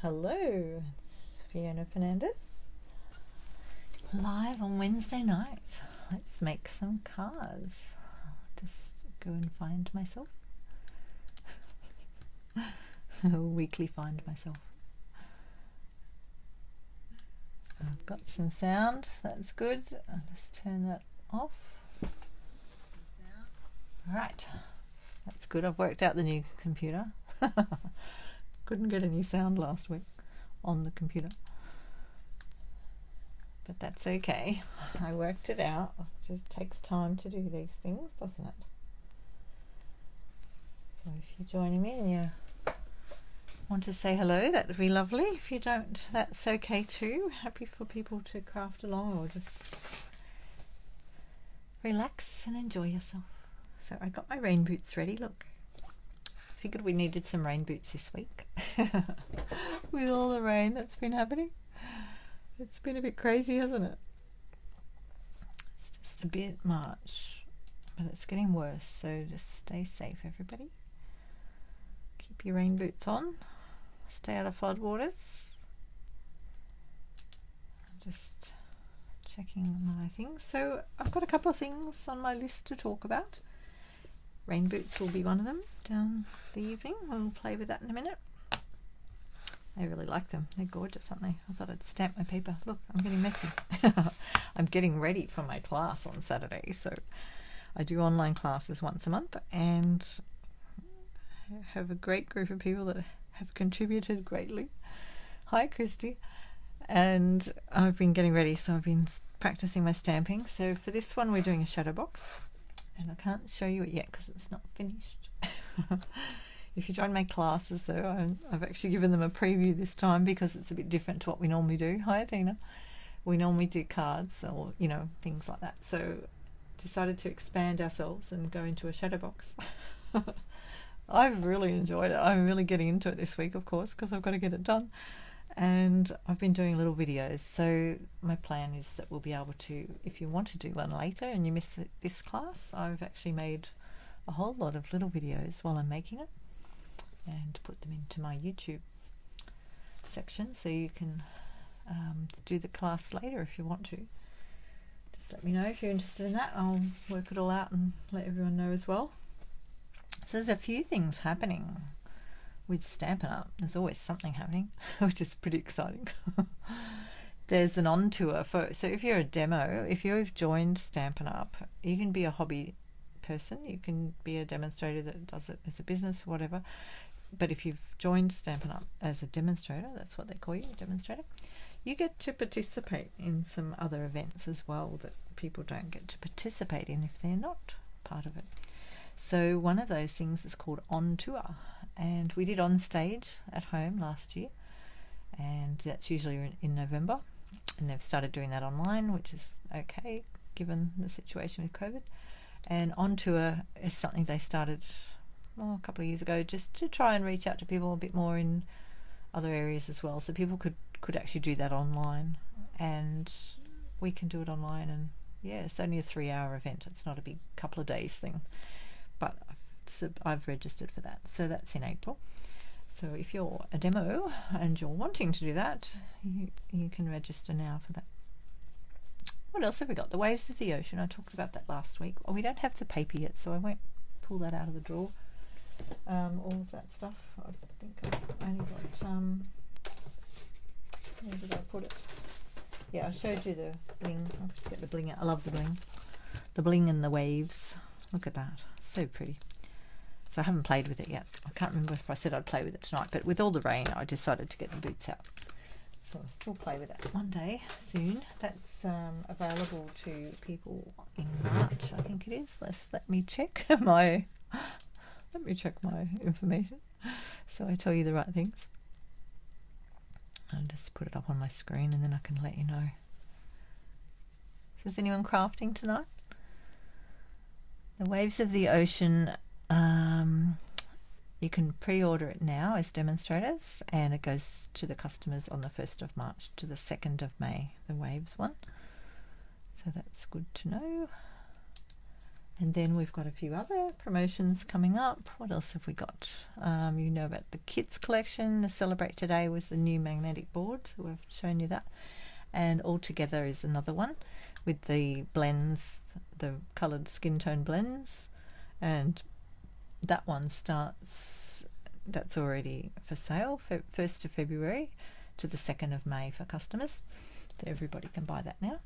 Hello, it's Fiona Fernandez, live on Wednesday night. Let's make some cards. I'll just go and find myself. Weekly find myself. I've got some sound, that's good. I'll just turn that off. Right, that's good. I've worked out the new computer. Couldn't get any sound last week on the computer, but that's okay. I worked it out. It just takes time to do these things, doesn't it? So if you're joining me and you want to say hello, that would be lovely. If you don't, that's okay too. Happy for people to craft along or just relax and enjoy yourself. So I got my rain boots ready. Look, figured we needed some rain boots this week with all the rain that's been happening. It's been a bit crazy, hasn't it? It's just a bit much, but it's getting worse, so just stay safe, everybody. Keep your rain boots on. Stay out of floodwaters. Just checking my things. So I've got a couple of things on my list to talk about. Rain boots will be one of them down the evening. We'll play with that in a minute. I really like them. They're gorgeous, aren't they? I thought I'd stamp my paper. Look, I'm getting messy. I'm getting ready for my class on Saturday. So I do online classes once a month and have a great group of people that have contributed greatly. Hi, Christy. And I've been getting ready, so I've been practicing my stamping. So for this one, we're doing a shadow box. And I can't show you it yet because it's not finished. If you join my classes though, I've actually given them a preview this time because it's a bit different to what we normally do. Hi Athena. We normally do cards or, you know, things like that. So decided to expand ourselves and go into a shadow box. I've really enjoyed it. I'm really getting into it this week, of course, because I've got to get it done. And I've been doing little videos, so my plan is that we'll be able to, if you want to do one later and you miss this class, I've actually made a whole lot of little videos while I'm making it and put them into my YouTube section, so you can do the class later if you want to. Just let me know if you're interested in that. I'll work it all out and let everyone know as well. So there's a few things happening with Stampin' Up. There's always something happening, which is pretty exciting. There's an on tour so if you're a demo, if you've joined Stampin' Up, you can be a hobby person, you can be a demonstrator that does it as a business, whatever. But if you've joined Stampin' Up as a demonstrator, that's what they call you, a demonstrator, you get to participate in some other events as well that people don't get to participate in if they're not part of it. So one of those things is called On Tour, and we did On Stage at home last year, and that's usually in November, and they've started doing that online, which is okay given the situation with COVID. And On Tour is something they started a couple of years ago just to try and reach out to people a bit more in other areas as well, so people could actually do that online, and we can do it online. And yeah, it's only a 3-hour event, it's not a big couple of days thing, but I've registered for that, so that's in April. So if you're a demo and you're wanting to do that, you can register now for that. What else have we got? The Waves of the Ocean, I talked about that last week. Well, we don't have the paper yet, so I won't pull that out of the drawer. All of that stuff, I think I've only got, where did I put it? Yeah, I showed you the bling. I'll just get the bling out. I love the bling. The bling and the waves. Look at that, so pretty. So I haven't played with it yet. I can't remember if I said I'd play with it tonight, but with all the rain I decided to get the boots out. So I'll still play with it one day soon. That's available to people in March, I think it is. Let me check my information so I tell you the right things. I'll just put it up on my screen and then I can let you know. So is anyone crafting tonight? The Waves of the Ocean, you can pre-order it now as demonstrators, and it goes to the customers on the 1st of March to the 2nd of May, the Waves one. So that's good to know. And then we've got a few other promotions coming up. What else have we got? You know about the Kids collection. The Celebrate Today was the new magnetic board. We've shown you that. And All Together is another one with the blends, the coloured skin tone blends. And that one starts, that's already for sale, 1st of February to the 2nd of May for customers. So everybody can buy that now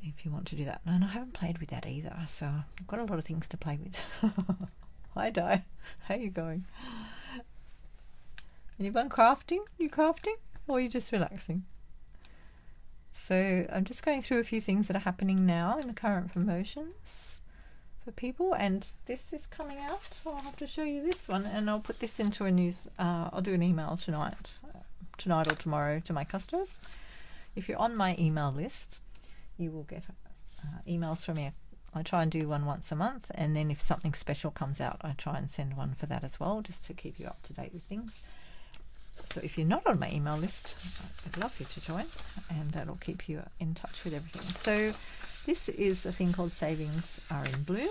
if you want to do that. And I haven't played with that either, so I've got a lot of things to play with. Hi Di, how are you going? Anyone crafting? You crafting? Or are you just relaxing? So I'm just going through a few things that are happening now in the current promotions for people, and this is coming out. I'll have to show you this one, and I'll put this into a news, I'll do an email tonight or tomorrow to my customers. If you're on my email list, you will get emails from me. I try and do one once a month, and then if something special comes out, I try and send one for that as well, just to keep you up to date with things. So if you're not on my email list, I'd love you to join, and that'll keep you in touch with everything. So this is a thing called Savings Are in Bloom,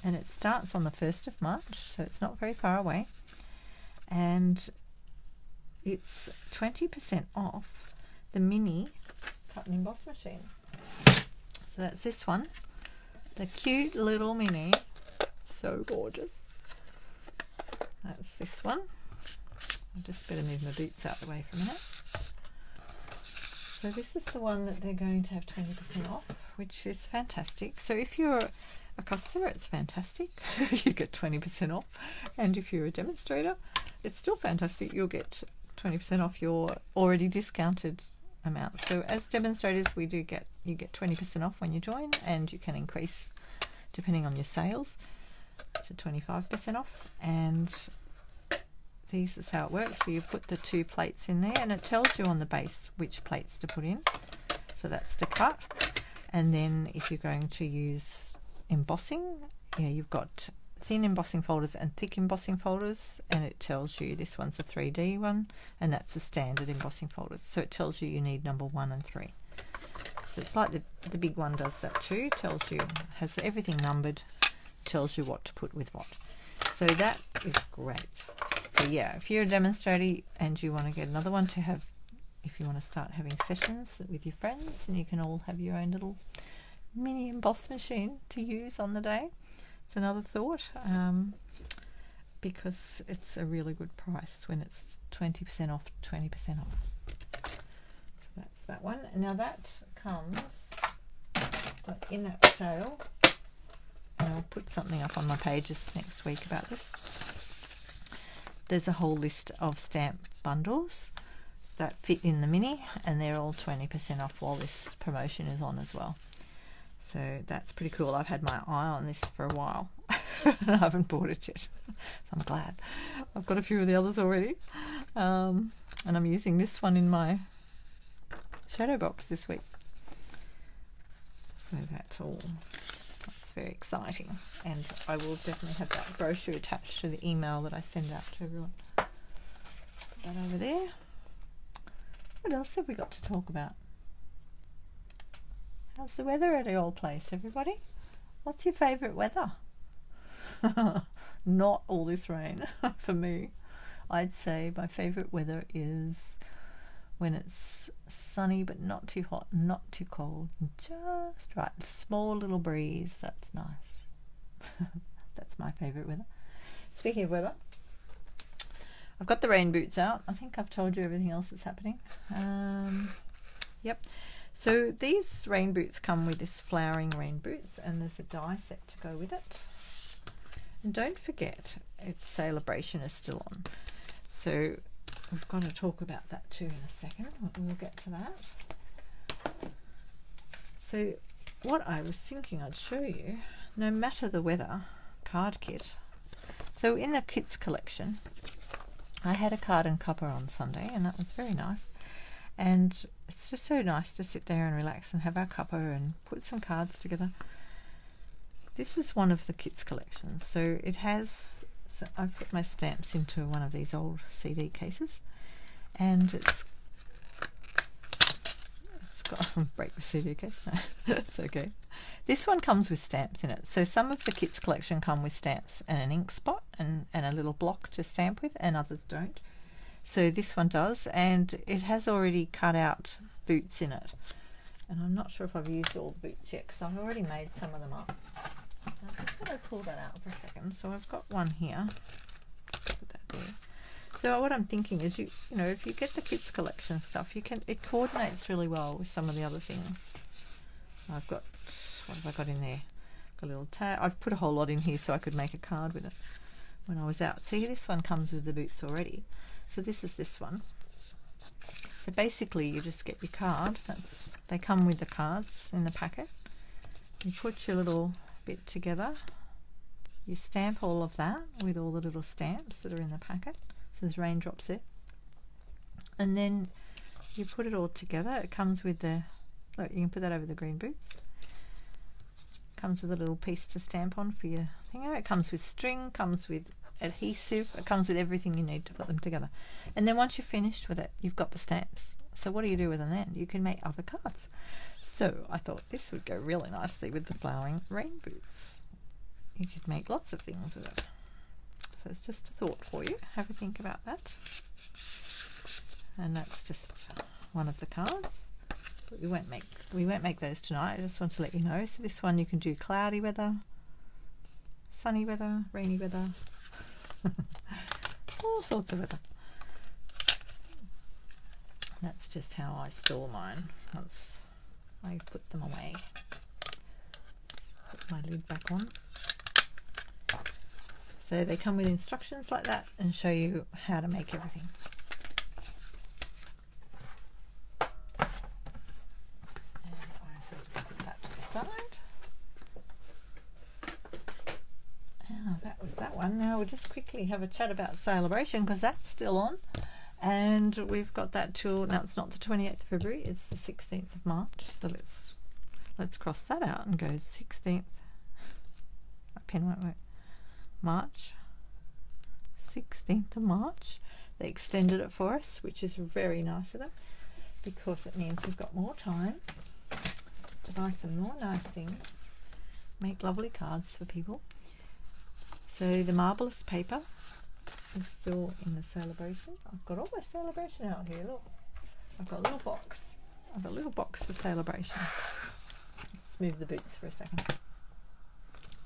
and it starts on the 1st of March, so it's not very far away. And it's 20% off the mini cut and emboss machine. So that's this one, the cute little mini, so gorgeous. That's this one. I just better move my boots out of the way for a minute. So this is the one that they're going to have 20% off, which is fantastic. So if you're a customer, it's fantastic. You get 20% off. And if you're a demonstrator, it's still fantastic. You'll get 20% off your already discounted amount. So as demonstrators, you get 20% off when you join, and you can increase depending on your sales to 25% off. And this is how it works. So you put the 2 plates in there, and it tells you on the base which plates to put in. So that's to cut. And then if you're going to use embossing, you've got thin embossing folders and thick embossing folders, and it tells you this one's a 3D one, and that's the standard embossing folders. So it tells you need number 1 and 3. So it's like the big one does that too. Tells you, has everything numbered, tells you what to put with what. So that is great. So yeah, if you're a demonstrator and you want to get another one to have, if you want to start having sessions with your friends, and you can all have your own little mini emboss machine to use on the day, it's another thought, because it's a really good price when it's 20% off, 20% off. So that's that one. Now that comes in that sale, and I'll put something up on my pages next week about this. There's a whole list of stamp bundles that fit in the mini, and they're all 20% off while this promotion is on as well. So that's pretty cool. I've had my eye on this for a while. I haven't bought it yet, so I'm glad. I've got a few of the others already, and I'm using this one in my shadow box this week. So that's very exciting, and I will definitely have that brochure attached to the email that I send out to everyone. Put that over there. What else have we got to talk about? How's the weather at your place, everybody? What's your favourite weather? Not all this rain. For me, I'd say my favourite weather is when it's sunny but not too hot, not too cold, just right. Small little breeze, that's nice. That's my favourite weather. Speaking of weather, I've got the rain boots out. I think I've told you everything else that's happening. Yep. So these rain boots come with this flowering rain boots, and there's a die set to go with it. And don't forget, it's Sale-A-Bration is still on. So we've got to talk about that too in a second. We'll get to that. So what I was thinking I'd show you, no matter the weather, card kit. So in the kits collection, I had a card and cuppa on Sunday, and that was very nice. And it's just so nice to sit there and relax and have our cuppa and put some cards together. This is one of the kits collections. So it has, so I've put my stamps into one of these old CD cases, and it's break the CD case. No, it's okay. This one comes with stamps in it. So some of the kits collection come with stamps and an ink spot and a little block to stamp with, and others don't. So this one does, and it has already cut out boots in it. And I'm not sure if I've used all the boots yet because I've already made some of them up. I'm just going to pull that out for a second. So I've got one here. Put that there. So what I'm thinking is, you know, if you get the kids collection stuff, it coordinates really well with some of the other things. I've got, what have I got in there? Got a little tag. I've put a whole lot in here so I could make a card with it when I was out. See, this one comes with the boots already. So this is this one. So basically you just get your card. They come with the cards in the packet. You put your little bit together. You stamp all of that with all the little stamps that are in the packet. So there's raindrops there. And then you put it all together. It comes with the, look, you can put that over the green boots. Comes with a little piece to stamp on for your thing. It comes with string, comes with adhesive, it comes with everything you need to put them together. And then once you're finished with it, you've got the stamps. So what do you do with them then? You can make other cards. So I thought this would go really nicely with the flowering rain boots. You could make lots of things with it. So it's just a thought for you. Have a think about that. And that's just one of the cards. But we won't make those tonight. I just want to let you know. So this one you can do cloudy weather, sunny weather, rainy weather, all sorts of weather. That's just how I store mine once I put them away. Put my lid back on. So they come with instructions like that and show you how to make everything. Now we'll just quickly have a chat about Sale-A-Bration because that's still on, and we've got that till now. It's not the 28th of February, it's the 16th of March. So let's cross that out and go 16th. My pen won't work. March, 16th of March. They extended it for us, which is very nice of them because it means we've got more time to buy some more nice things, make lovely cards for people. So the marvellous paper is still in the Sale-A-Bration. I've got all my Sale-A-Bration out here, look. I've got a little box. I've got a little box for Sale-A-Bration. Let's move the boots for a second.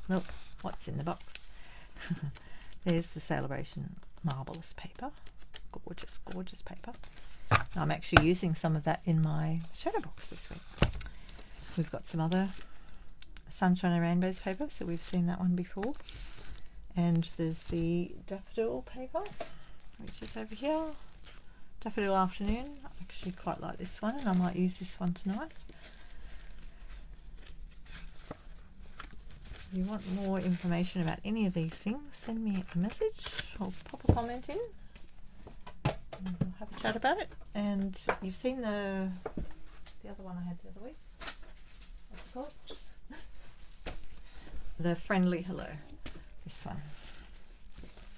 Look, what's in the box? There's the Sale-A-Bration marvellous paper. Gorgeous, gorgeous paper. I'm actually using some of that in my shadow box this week. We've got some other Sunshine and Rainbows paper, so we've seen that one before. And there's the daffodil paper, which is over here. Daffodil Afternoon. I actually quite like this one, and I might use this one tonight. If you want more information about any of these things, send me a message or pop a comment in. And we'll have a chat about it. And you've seen the other one I had the other week. What's it called? The Friendly Hello. This one.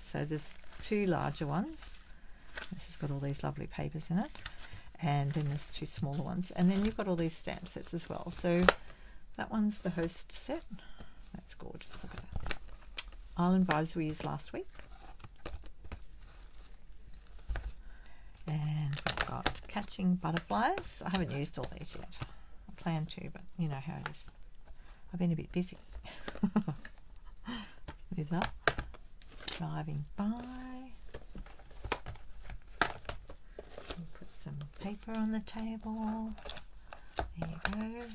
So there's two larger ones. This has got all these lovely papers in it, and then there's two smaller ones, and then you've got all these stamp sets as well. So that one's the host set. That's gorgeous. Look at that. Island Vibes we used last week, and we've got Catching Butterflies. I haven't used all these yet. I plan to, but you know how it is. I've been a bit busy. With that, driving by, put some paper on the table, there you go,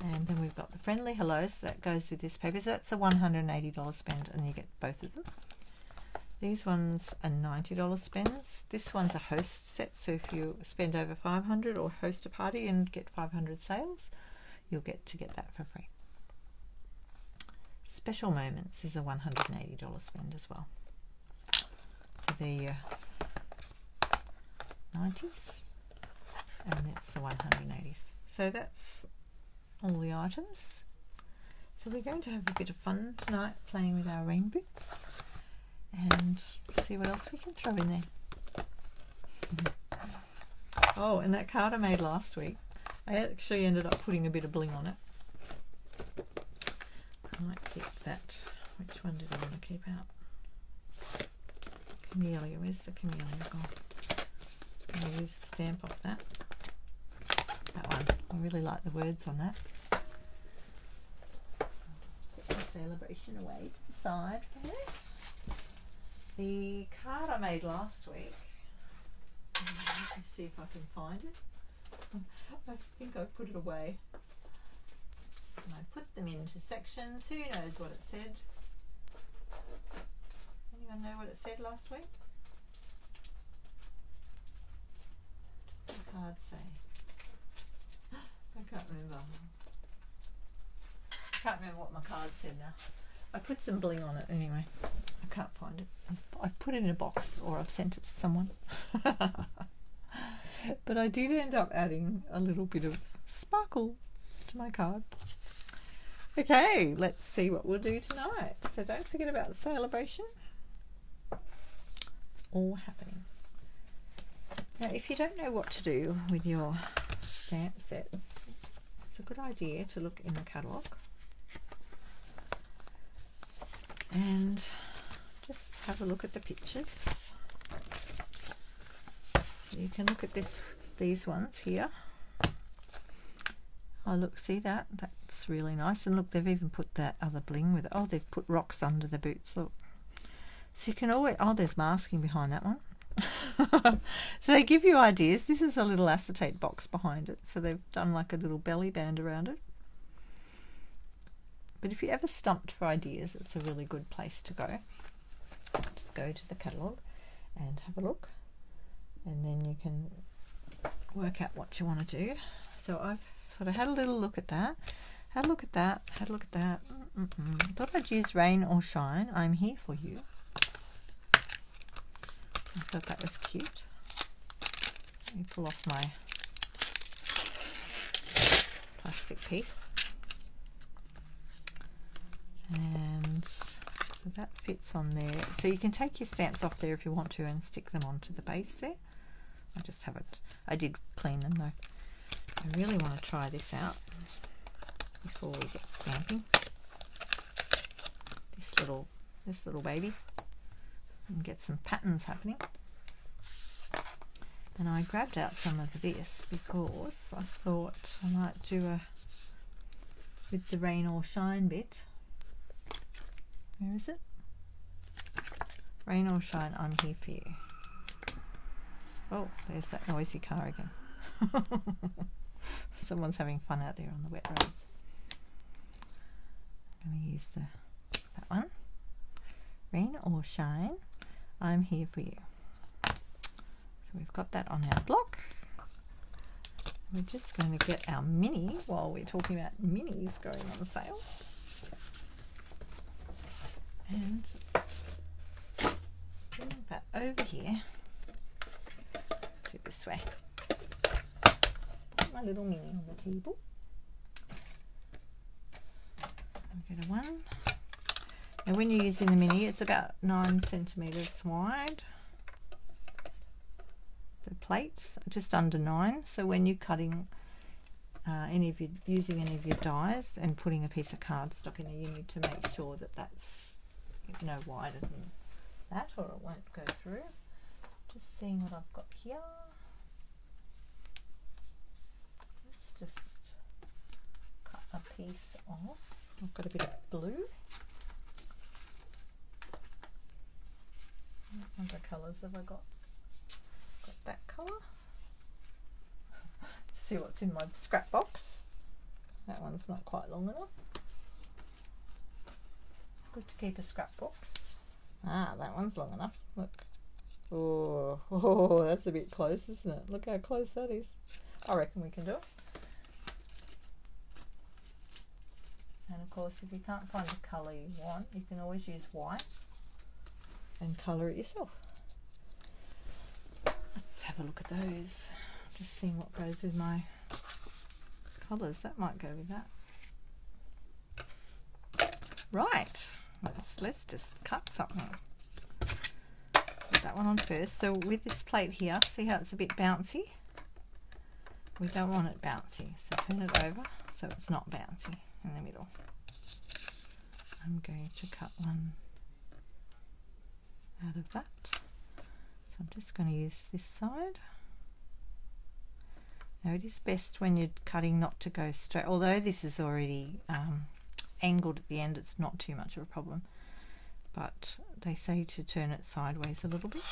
and then we've got the Friendly Hellos that goes with this paper. So that's a $180 spend, and you get both of them. These ones are $90 spends. This one's a host set, so if you spend over $500 or host a party and get 500 sales, you'll get that for free. Special Moments is a $180 spend as well. So the 90s, and it's the 180s. So that's all the items. So we're going to have a bit of fun tonight playing with our rain boots and see what else we can throw in there. Oh, and that card I made last week, I actually ended up putting a bit of bling on it. I might keep that. Which one did I want to keep out? Camellia. Where's the camellia gone? I'm going to use the stamp off that. That one. I really like the words on that. I'll just put the Sale-A-Bration away to the side for it. The card I made last week. Let me see if I can find it. I think I put it away. And I put them into sections. Who knows what it said? Anyone know what it said last week? What did the card say? I can't remember. I can't remember what my card said now. I put some bling on it anyway. I can't find it. I've put it in a box or I've sent it to someone. But I did end up adding a little bit of sparkle to my card. Okay, let's see what we'll do tonight. So don't forget about Sale-A-Bration. It's all happening. Now, if you don't know what to do with your stamp sets, it's a good idea to look in the catalogue and just have a look at the pictures. So you can look at these ones here. Oh look, see that? That's really nice. And look, they've even put that other bling with it. Oh, they've put rocks under the boots, look. So you can always, oh, there's masking behind that one. So they give you ideas. This is a little acetate box behind it. So they've done like a little belly band around it. But if you're ever stumped for ideas, it's a really good place to go. Just go to the catalogue and have a look. And then you can work out what you want to do. So I've sort of had a little look at that. Had a look at that. Had a look at that. Thought I'd use Rain or Shine. I'm here for you. I thought that was cute. Let me pull off my plastic piece. And so that fits on there. So you can take your stamps off there if you want to and stick them onto the base there. I just have it. I did clean them though. I really want to try this out before we get stamping. This little baby. And get some patterns happening. And I grabbed out some of this because I thought I might do a with the Rain or Shine bit. Where is it? Rain or Shine, I'm here for you. Oh, there's that noisy car again. Someone's having fun out there on the wet roads. I'm going to use that one. Rain or Shine, I'm here for you. So we've got that on our block. We're just going to get our mini while we're talking about minis going on sale. And bring that over here to this way. Put my little mini on the table. I'll get a one. Now when you're using the mini, it's about 9 centimeters wide. The plate, just under 9. So when you're cutting using any of your dies and putting a piece of cardstock in there, you need to make sure that that's no wider than that, or it won't go through. Just seeing what I've got here. Let's just cut a piece off. I've got a bit of blue. What other colours have I got? Got that colour. See what's in my scrap box. That one's not quite long enough. It's good to keep a scrap box. Ah, that one's long enough. Look. Oh, that's a bit close, isn't it? Look how close that is. I reckon we can do it. And of course, if you can't find the colour you want, you can always use white and colour it yourself. Let's have a look at those. Just seeing what goes with my colours. That might go with that. Right, let's just cut something. Put that one on first. So with this plate here, see how it's a bit bouncy? We don't want it bouncy, so turn it over so it's not bouncy in the middle. I'm going to cut one out of that. So I'm just going to use this side. Now it is best when you're cutting not to go straight, although this is already angled at the end, it's not too much of a problem, but they say to turn it sideways a little bit.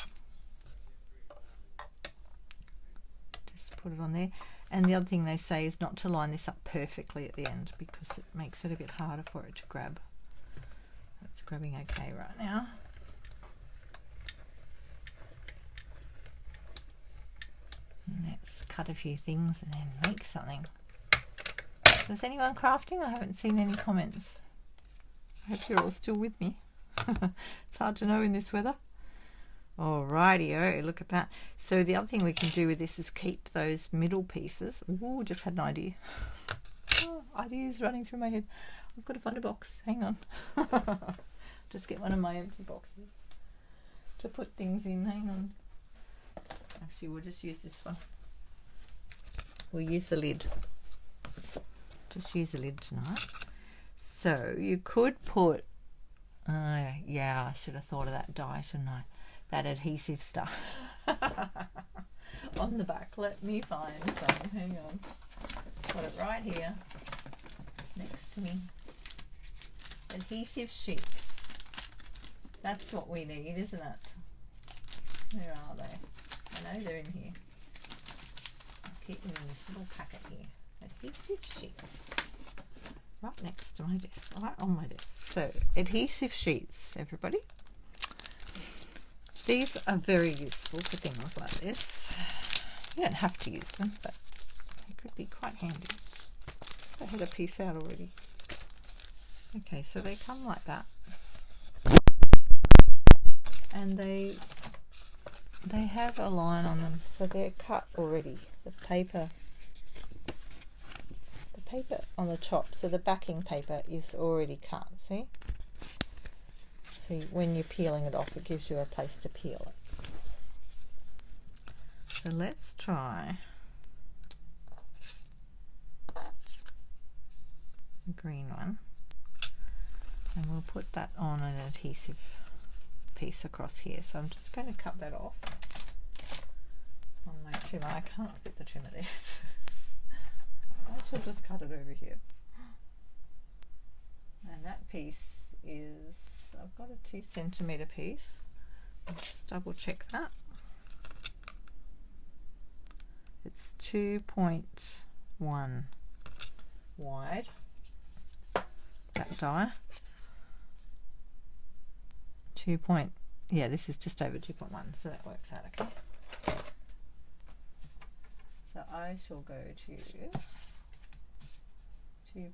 Just put it on there. And the other thing they say is not to line this up perfectly at the end because it makes it a bit harder for it to grab. It's grabbing okay right now. Let's cut a few things and then make something. Was anyone crafting? I haven't seen any comments. I hope you're all still with me. It's hard to know in this weather. Alrighty-o, look at that. So the other thing we can do with this is keep those middle pieces. Ooh, just had an idea. Oh, ideas running through my head. I've got to find a box. Hang on. Just get one of my empty boxes to put things in. Hang on. Actually, we'll just use this one. We'll use the lid. Just use the lid tonight. So you could put, yeah, I should have thought of that dye, shouldn't I? That adhesive stuff on the back. Let me find some. Hang on. Got it right here next to me. Adhesive sheets. That's what we need, isn't it? Where are they? I know they're in here. I'll keep them in this little packet here. Adhesive sheets. Right next to my desk. Right on my desk. So, adhesive sheets, everybody. These are very useful for things like this. You don't have to use them, but they could be quite handy. I had a piece out already. Okay, so they come like that. And they have a line on them, so they're cut already. The paper on the top, so the backing paper is already cut, see? See, when you're peeling it off, it gives you a place to peel it. So let's try the green one, and we'll put that on an adhesive piece across here. So I'm just going to cut that off on my trimmer. I can't fit the trimmer there. I shall just cut it over here. And that piece is, I've got a 2 centimeter piece. I'll just double check that. It's 2.1 wide, that die. Yeah, this is just over 2.1, so that works out okay. So I shall go to 2.2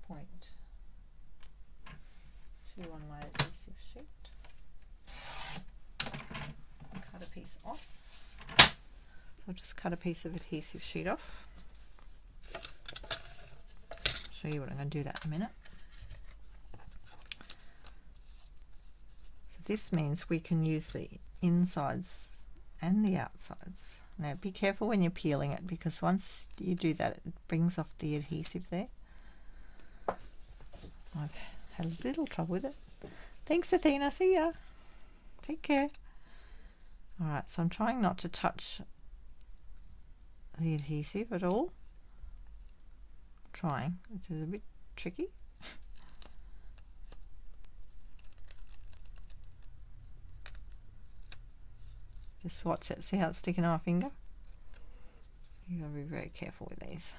on my adhesive sheet. Cut a piece off. So I'll just cut a piece of adhesive sheet off. I'll show you what I'm going to do that in a minute. So this means we can use the insides and the outsides. Now be careful when you're peeling it, because once you do that it brings off the adhesive there. I've had a little trouble with it. Thanks, Athena. See ya. Take care. Alright, so I'm trying not to touch the adhesive at all. Trying, which is a bit tricky. Just watch it. See how it's sticking on my finger? You've got to be very careful with these.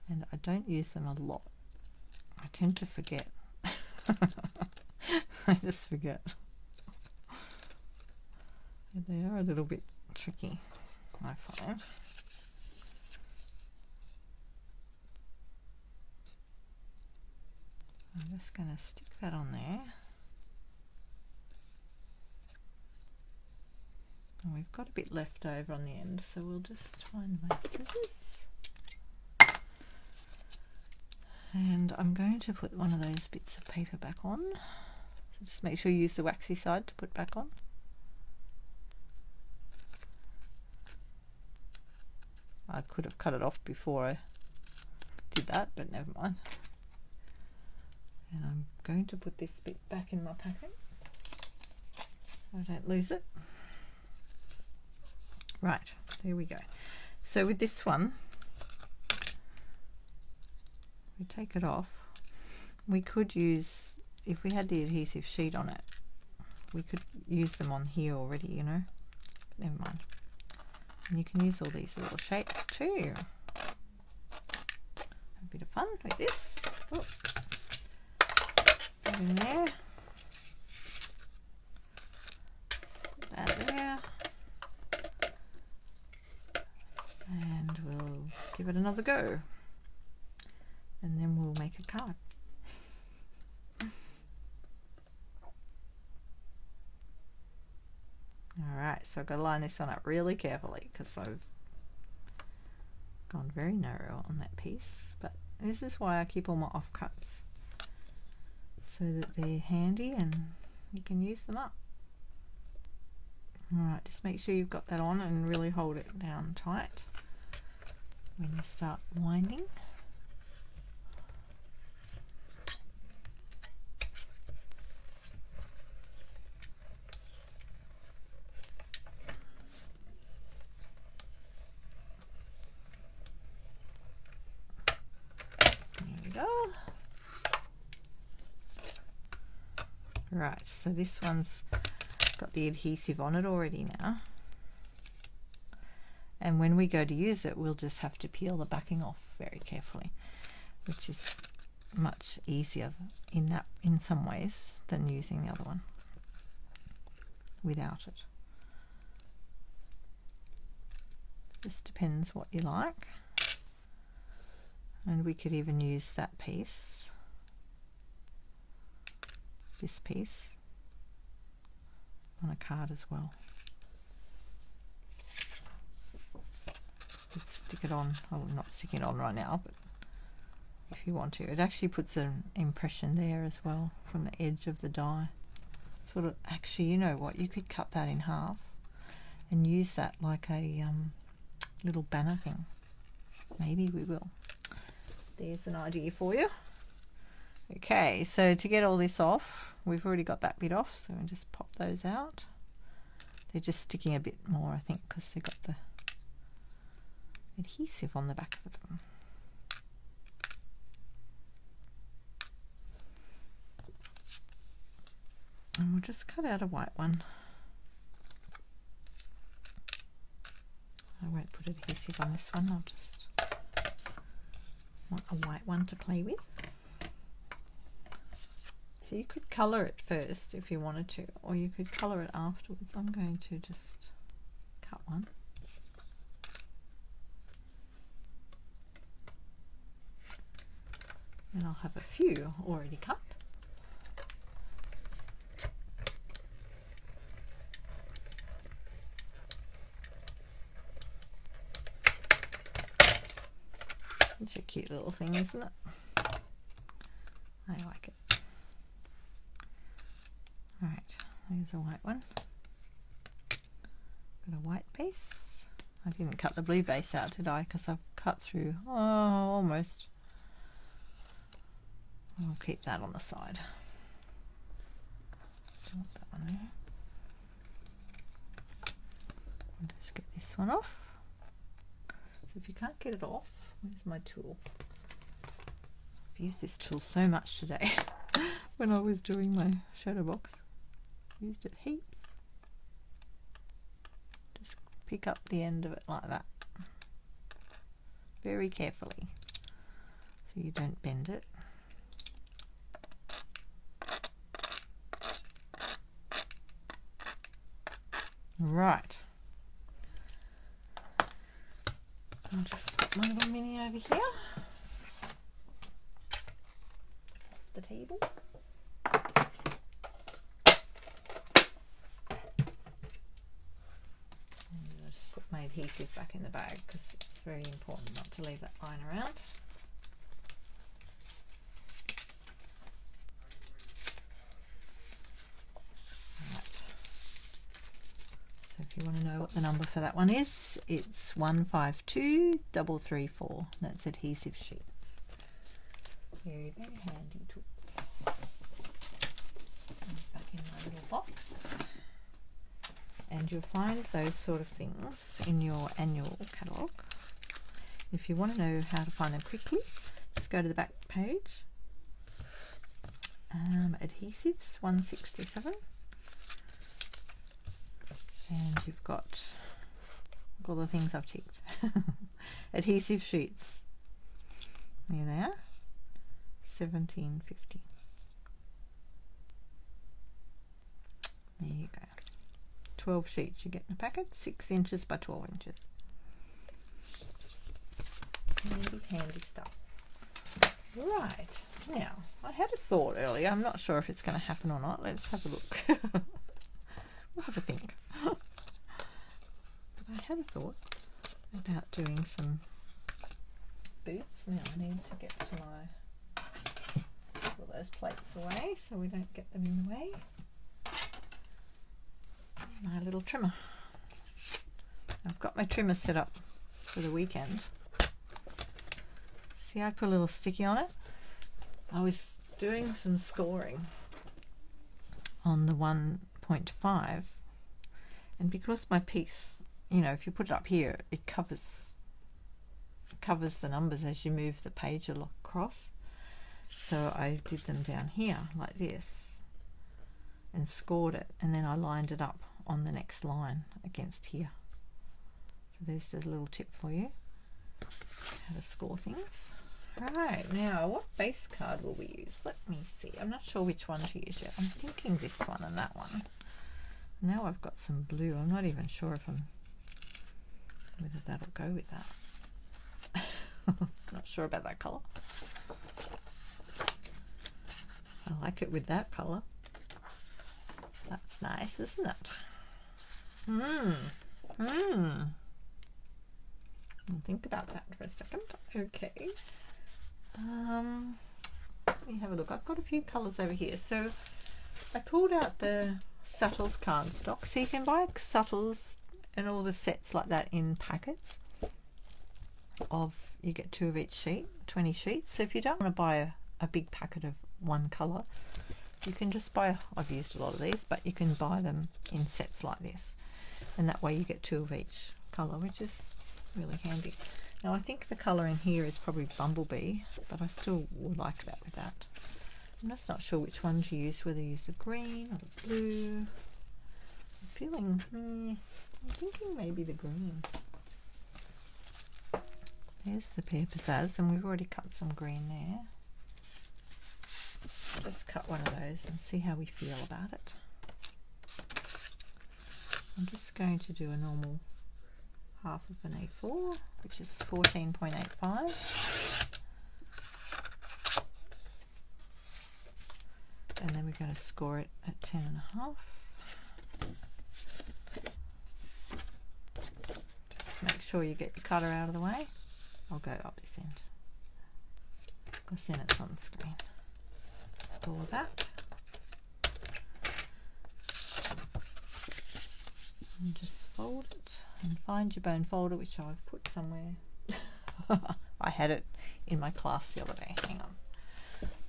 And I don't use them a lot. I tend to forget. I just forget. And they are a little bit tricky, I find. I'm just going to stick that on there. And we've got a bit left over on the end, so we'll just find my scissors. And I'm going to put one of those bits of paper back on. So just make sure you use the waxy side to put back on. I could have cut it off before I did that, but never mind. And I'm going to put this bit back in my packet so I don't lose it. Right, there we go. So with this one, we take it off. We could use, if we had the adhesive sheet on it, we could use them on here already, you know, but never mind. And you can use all these little shapes too. A bit of fun with this. Oh. Put it in there. Put that there. And we'll give it another go. And then we'll make a card. Alright, so I've got to line this one up really carefully because I've gone very narrow on that piece. But this is why I keep all my offcuts, so that they're handy and you can use them up. Alright, just make sure you've got that on and really hold it down tight when you start winding. Right, so this one's got the adhesive on it already now, and when we go to use it we'll just have to peel the backing off very carefully, which is much easier in some ways than using the other one without it. Just depends what you like, and we could even use that piece, this piece, on a card as well. Let's stick it on. I'm not sticking it on right now, but if you want to, it actually puts an impression there as well from the edge of the die. Sort of, actually, you know what, you could cut that in half and use that like a little banner thing. Maybe we will. There's an idea for you. Okay, so to get all this off, we've already got that bit off, so we'll just pop those out. They're just sticking a bit more, I think, because they've got the adhesive on the back of them. And we'll just cut out a white one. I won't put adhesive on this one, I'll just want a white one to play with. So you could colour it first if you wanted to, or you could colour it afterwards. I'm going to just cut one. And I'll have a few already cut. It's a cute little thing, isn't it? I like it. Alright, there's a white one. Got a white base. I didn't cut the blue base out, did I? Because I've cut through, almost. I'll keep that on the side. Don't want that one there. I'll just get this one off. So if you can't get it off, where's my tool? I've used this tool so much today when I was doing my shadow box. Used it heaps. Just pick up the end of it like that, very carefully, so you don't bend it. Right. I'll just put my little mini over here. The table. My adhesive back in the bag because it's very important not to leave that lying around. Right. So if you want to know what the number for that one is, it's 152334. That's Adhesive Sheets. Very, very handy tool. Back in my little box. And you'll find those sort of things in your annual catalogue. If you want to know how to find them quickly, just go to the back page. Adhesives 167. And you've got all the things I've ticked. Adhesive Sheets. There they are. 1750. There you go. 12 sheets you get in a packet, 6 inches by 12 inches. Handy, handy stuff. Right, now, I had a thought earlier. I'm not sure if it's going to happen or not. Let's have a look. We'll have a think. But I had a thought about doing some boots. Now I need to get to my put those plates away so we don't get them in the way. My little trimmer. I've got my trimmer set up for the weekend. See, I put a little sticky on it. I was doing some scoring on the 1.5, and because my piece, you know, if you put it up here, it covers the numbers as you move the page across. So I did them down here like this and scored it, and then I lined it up on the next line against here. So there's just a little tip for you how to score things. Right, now what base card will we use? Let me see. I'm not sure which one to use yet. I'm thinking this one and that one. Now I've got some blue. I'm not even sure if whether that'll go with that. Not sure about that colour. I like it with that colour. That's nice, isn't it? I'll think about that for a second. Okay. Let me have a look. I've got a few colours over here. So I pulled out the Subtles cardstock. So you can buy Subtles and all the sets like that in packets of, you get 2 of each sheet, 20 sheets. So if you don't want to buy a big packet of one colour, you can just buy, I've used a lot of these, but you can buy them in sets like this. And that way you get 2 of each colour, which is really handy. Now I think the colour in here is probably Bumblebee, but I still would like that with that. I'm just not sure which one to use, whether you use the green or the blue. I'm feeling, I'm thinking maybe the green. There's the Pear Pizzazz, and we've already cut some green there. Just cut one of those and see how we feel about it. I'm just going to do a normal half of an A4, which is 14.85. And then we're going to score it at 10.5. Just make sure you get your cutter out of the way. I'll go up this end, because then it's on the screen. Score that. And just fold it and find your bone folder, which I've put somewhere. I had it in my class the other day. Hang on.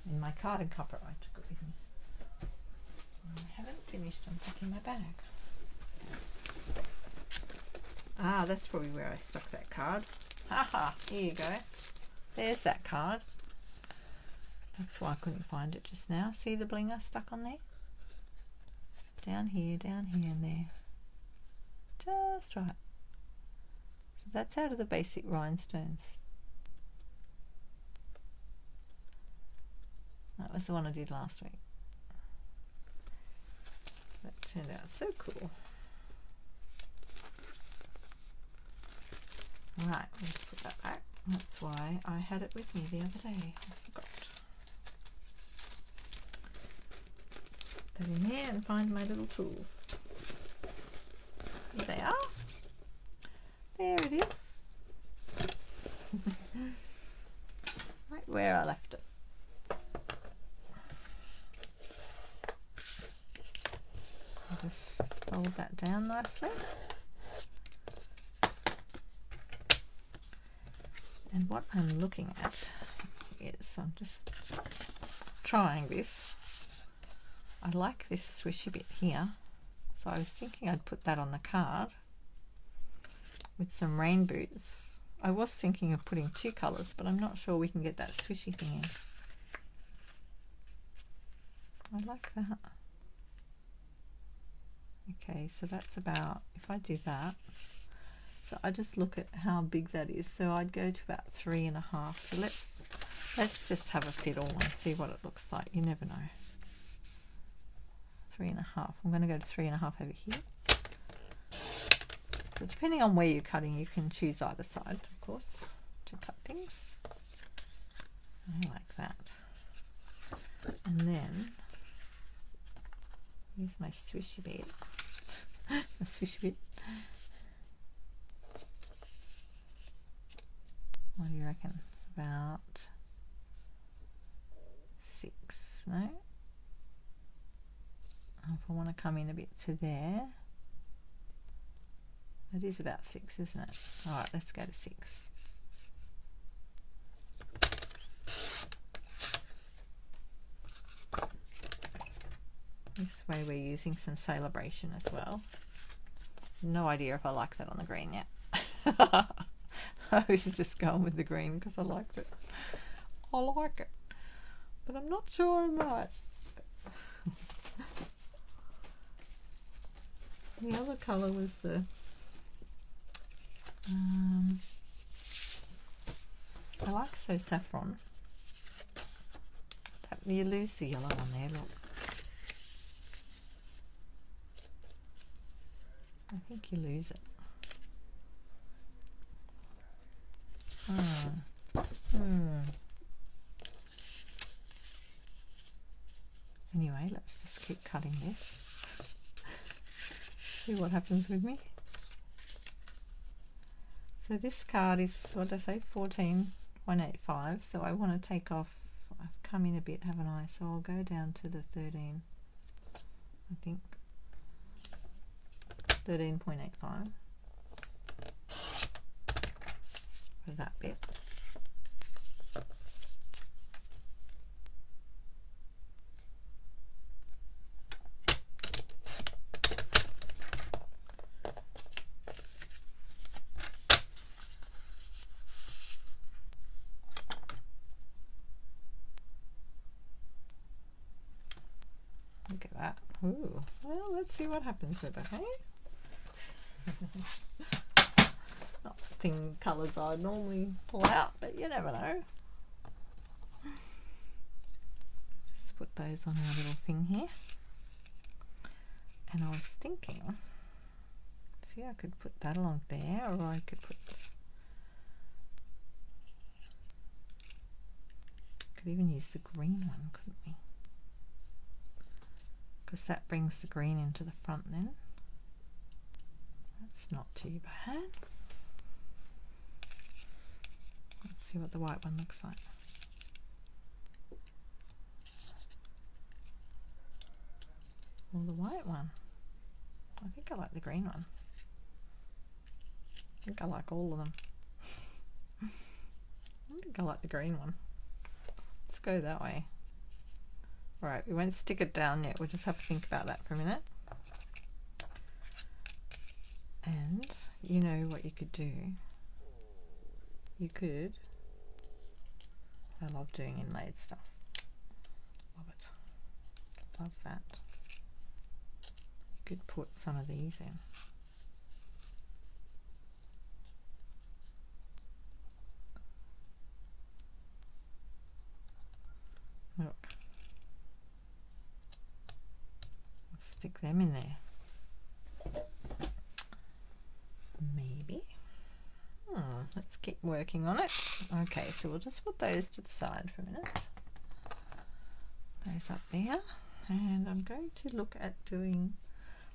In my card and cover, I took it with me. I haven't finished unpacking my bag. Ah, that's probably where I stuck that card. Haha, here you go. There's that card. That's why I couldn't find it just now. See the bling I stuck on there? Down here, and there. Just right. So that's out of the basic rhinestones. That was the one I did last week. That turned out so cool. Right, let's put that back. That's why I had it with me the other day. I forgot. Put that in there and find my little tools. Here they are. There it is. Right where I left it. I'll just fold that down nicely. And what I'm looking at is, I'm just trying this. I like this swishy bit here, so I was thinking I'd put that on the card with some rain boots. I was thinking of putting 2 colours, but I'm not sure we can get that swishy thing in. I like that. Okay, so that's about, if I do that, so I just look at how big that is. So I'd go to about 3.5. So let's just have a fiddle and see what it looks like. You never know. 3.5. I'm going to go to 3.5 over here. So depending on where you're cutting, you can choose either side, of course, to cut things. I like that. And then here's my swishy bit. My swishy bit. What do you reckon? About 6, no? If I want to come in a bit to there, it is about 6, isn't it? All right, let's go to 6. This way we're using some Sale-A-Bration as well. No idea if I like that on the green yet. I was just going with the green because I liked it. I like it, but I'm not sure I might. The other colour was the I like So Saffron. That, you lose the yellow on there, look. I think you lose it. Anyway, let's just keep cutting this. See what happens with me. So this card is, what did I say, 14,185. So I want to take off, I've come in a bit, haven't I? So I'll go down to the 13, I think. 13.85 for that bit. Look at that. Ooh, well, let's see what happens with it, hey? Not the thing colours I normally pull out, but you never know. Just put those on our little thing here. And I was thinking, see, I could put that along there, or I could even use the green one, couldn't we? Because that brings the green into the front then. That's not too bad. Let's see what the white one looks like. Well, the white one, I think I like the green one. I think I like all of them. I think I like the green one. Let's go that way. Alright, we won't stick it down yet. We'll just have to think about that for a minute. And you know what you could do? You could, I love doing inlaid stuff. Love it. Love that. You could put some of these in. Look. Let's stick them in there. Maybe. Let's keep working on it. Okay, so we'll just put those to the side for a minute. Those up there. And I'm going to look at doing,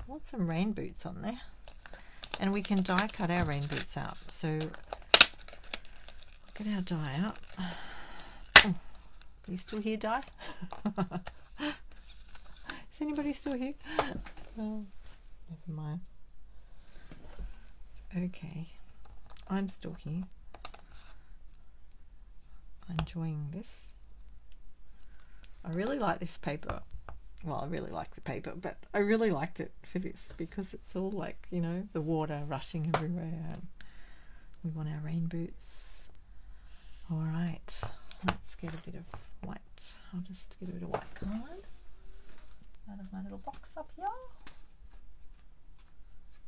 I want some rain boots on there. And we can die cut our rain boots out. So get our die out. Oh, are you still here, die? Is anybody still here? Oh, never mind. Okay, I'm still here. enjoying this. I really like this paper. Well, I really like the paper, but I really liked it for this because it's all like, you know, the water rushing everywhere. And we want our rain boots. All right, let's get a bit of white. I'll just get a bit of white card out of my little box up here.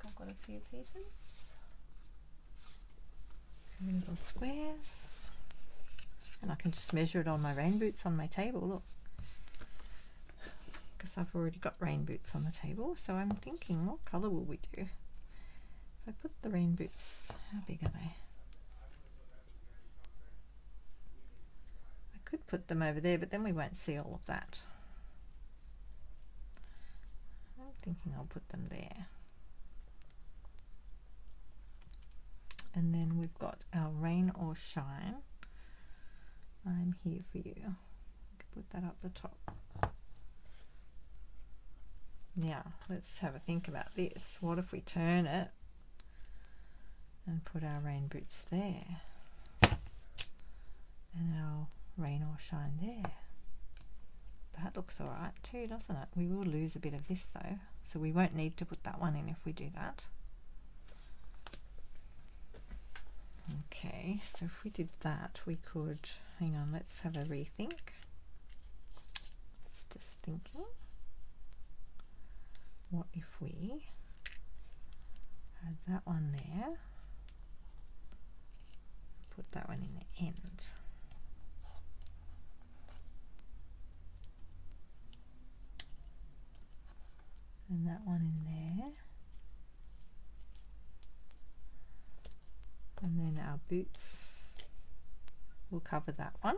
I've got a few pieces. A few little squares. And I can just measure it on my rain boots on my table, look. Because I've already got rain boots on the table, so I'm thinking, what colour will we do? If I put the rain boots, how big are they? I could put them over there, but then we won't see all of that. I'm thinking I'll put them there. And then we've got our rain or shine. I'm here for you. I could put that up the top. Now, let's have a think about this. What if we turn it and put our rain boots there? And our rain or shine there. That looks alright too, doesn't it? We will lose a bit of this though, so we won't need to put that one in if we do that. Okay, so if we did that, we could, hang on, let's have a rethink. It's just thinking. What if we had that one there, put that one in the end? And that one in there. And then our boots will cover that one,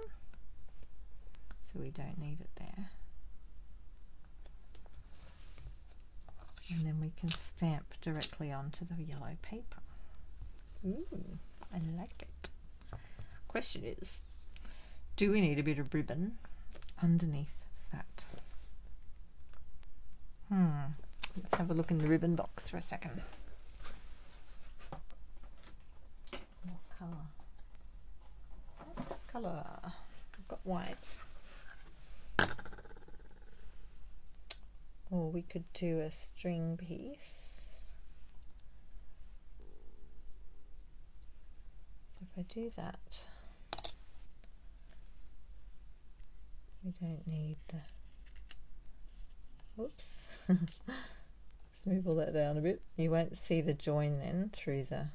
so we don't need it there. And then we can stamp directly onto the yellow paper. Ooh, I like it. Question is, do we need a bit of ribbon underneath that? Let's have a look in the ribbon box for a second. What colour? What colour? I've got white. Or we could do a string piece. So if I do that, we don't need the, whoops, let's move all that down a bit. You won't see the join then through the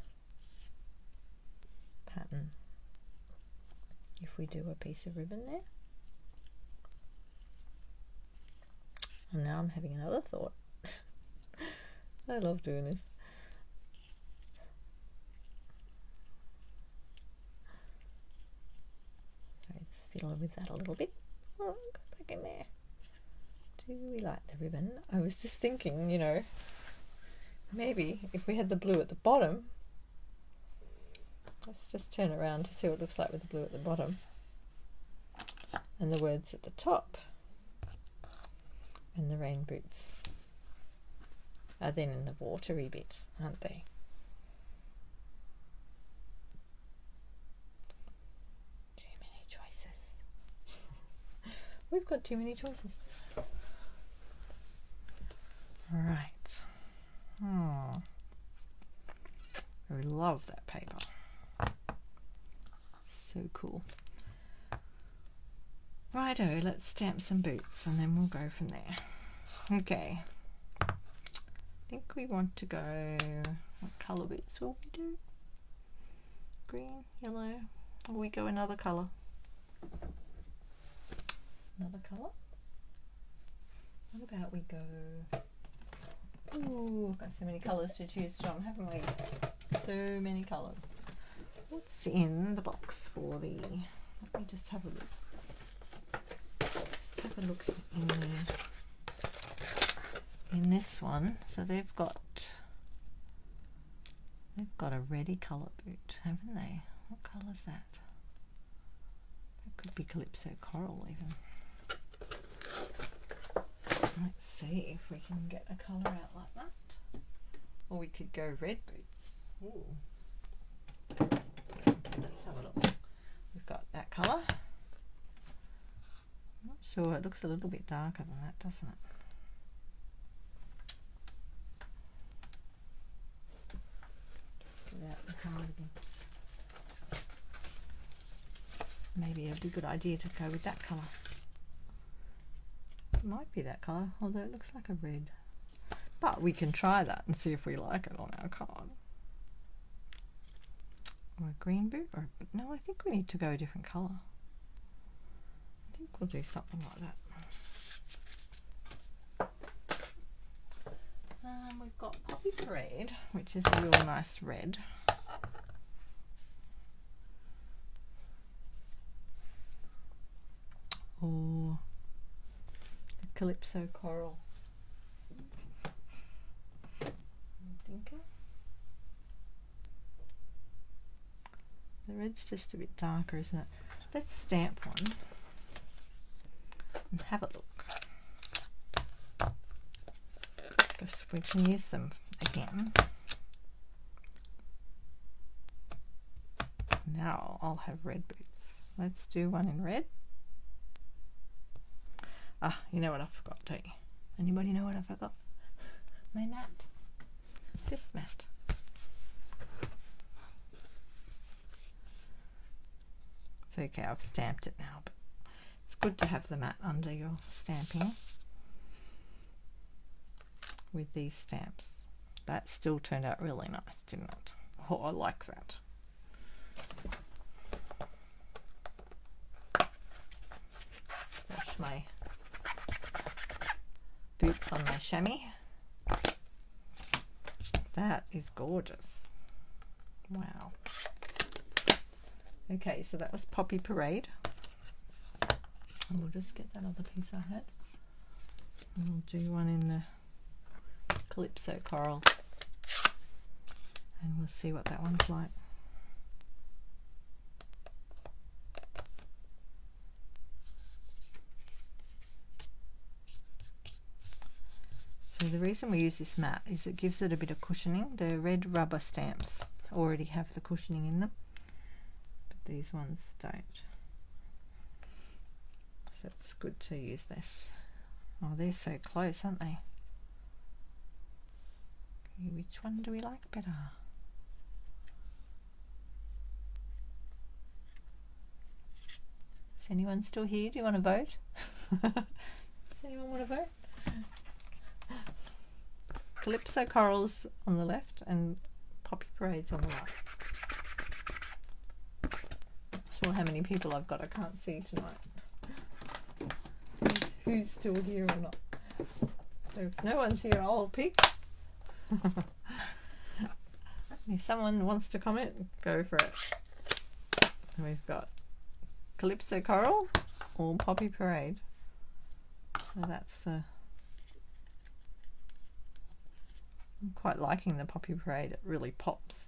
pattern if we do a piece of ribbon there. And now I'm having another thought. I love doing this. Let's fiddle with that a little bit. Oh, go back in there. Do we like the ribbon? I was just thinking, you know, maybe if we had the blue at the bottom. Let's just turn around to see what it looks like with the blue at the bottom. And the words at the top. And the rain boots are then in the watery bit, aren't they? Too many choices. We've got too many choices. Right. Oh, I love that paper. So cool. Righto, let's stamp some boots and then we'll go from there. Okay. I think we want to go, what colour boots will we do? Green, yellow, or we go another colour? Another colour? What about we go, ooh, we've got so many colours to choose from, haven't we? So many colours. What's in the box for the, let me just have a look. Have a look in this one. So they've got a reddy colour boot, haven't they? What colour is that? It could be Calypso Coral even. Let's see if we can get a colour out like that. Or we could go red boots. Ooh. Let's have a look. We've we've got that colour. I'm not sure, it looks a little bit darker than that, doesn't it? Get out the card again. Maybe it'd be a good idea to go with that colour. It might be that colour, although it looks like a red. But we can try that and see if we like it on our card. Or a green boot, or no, I think we need to go a different colour. I think we'll do something like that. We've got Poppy Parade, which is a real nice red. Or the Calypso Coral. The red's just a bit darker, isn't it? Let's stamp one and have a look. Because we can use them again. Now I'll have red boots. Let's do one in red. Ah, you know what I forgot, don't you? Anybody know what I forgot? My mat. This mat. It's okay, I've stamped it now, but it's good to have the mat under your stamping with these stamps. That still turned out really nice, didn't it? Oh, I like that. Wash my boots on my chamois. That is gorgeous. Wow. Okay, so that was Poppy Parade. And we'll just get that other piece I had. And we'll do one in the Calypso Coral. And we'll see what that one's like. So the reason we use this mat is it gives it a bit of cushioning. The red rubber stamps already have the cushioning in them, but these ones don't. So it's good to use this. Oh, they're so close, aren't they? Okay, which one do we like better? Is anyone still here? Do you want to vote? Does anyone want to vote? Calypso Corals on the left and Poppy Parades on the right. Not sure how many people I've got, I can't see tonight. Who's still here or not? So if no one's here, I'll pick. If someone wants to comment, go for it. And we've got Calypso Coral or Poppy Parade. So that's the... I'm quite liking the Poppy Parade, it really pops.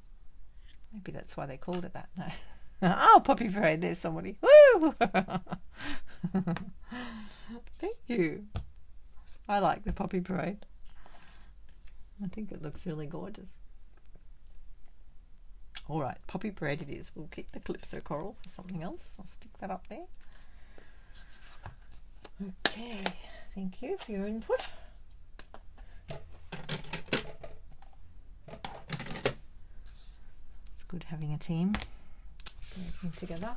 Maybe that's why they called it that. No. Oh, Poppy Parade, there's somebody. Woo! Thank you. I like the Poppy Parade. I think it looks really gorgeous. Alright, Poppy Parade it is. We'll keep the Calypso Coral for something else. I'll stick that up there. Okay, thank you for your input. It's good having a team working together.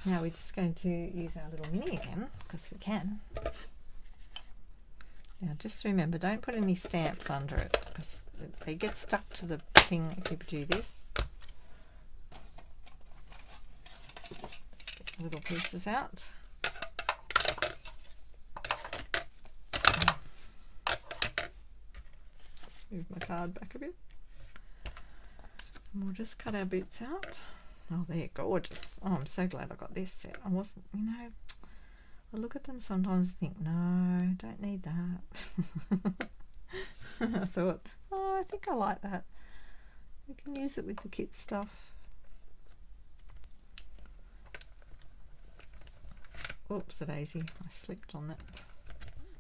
Now we're just going to use our little mini again, because we can. Now just remember, don't put any stamps under it, because they get stuck to the thing if you do this. Just get the little pieces out. Move my card back a bit. And we'll just cut our boots out. Oh, they're gorgeous. Oh, I'm so glad I got this set. I wasn't, you know, I look at them sometimes and think, no, don't need that. I thought, oh, I think I like that. We can use it with the kit stuff. Oops, a daisy. I slipped on that.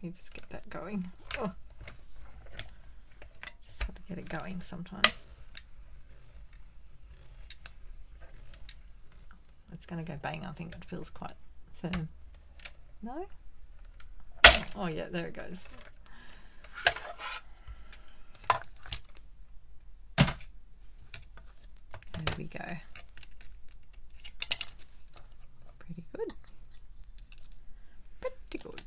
You just get that going. Oh. Just got to get it going sometimes. it's going to go bang. I think it feels quite firm. No? Oh yeah, there it goes. There we go. Pretty good. Pretty good.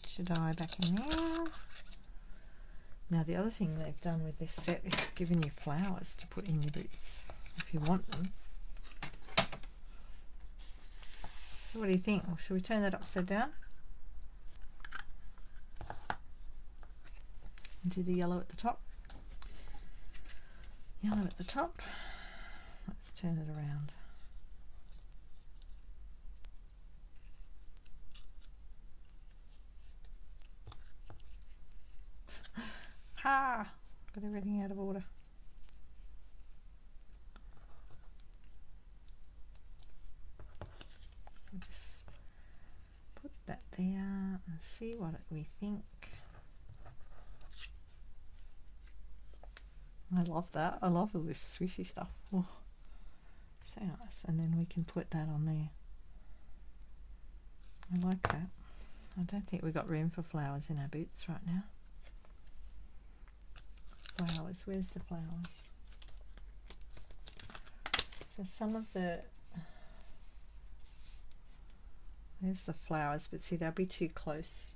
Put your die back in there. Now the other thing they've done with this set is given you flowers to put in your boots if you want them. So what do you think? Or should we turn that upside down? And do the yellow at the top. Yellow at the top. Let's turn it around. Ah! Got everything out of order. We'll just put that there and see what we think. I love that. I love all this swishy stuff. Oh, so nice. And then we can put that on there. I like that. I don't think we've got room for flowers in our boots right now. Flowers. Where's the flowers? So some of the... There's the flowers, but see, they'll be too close.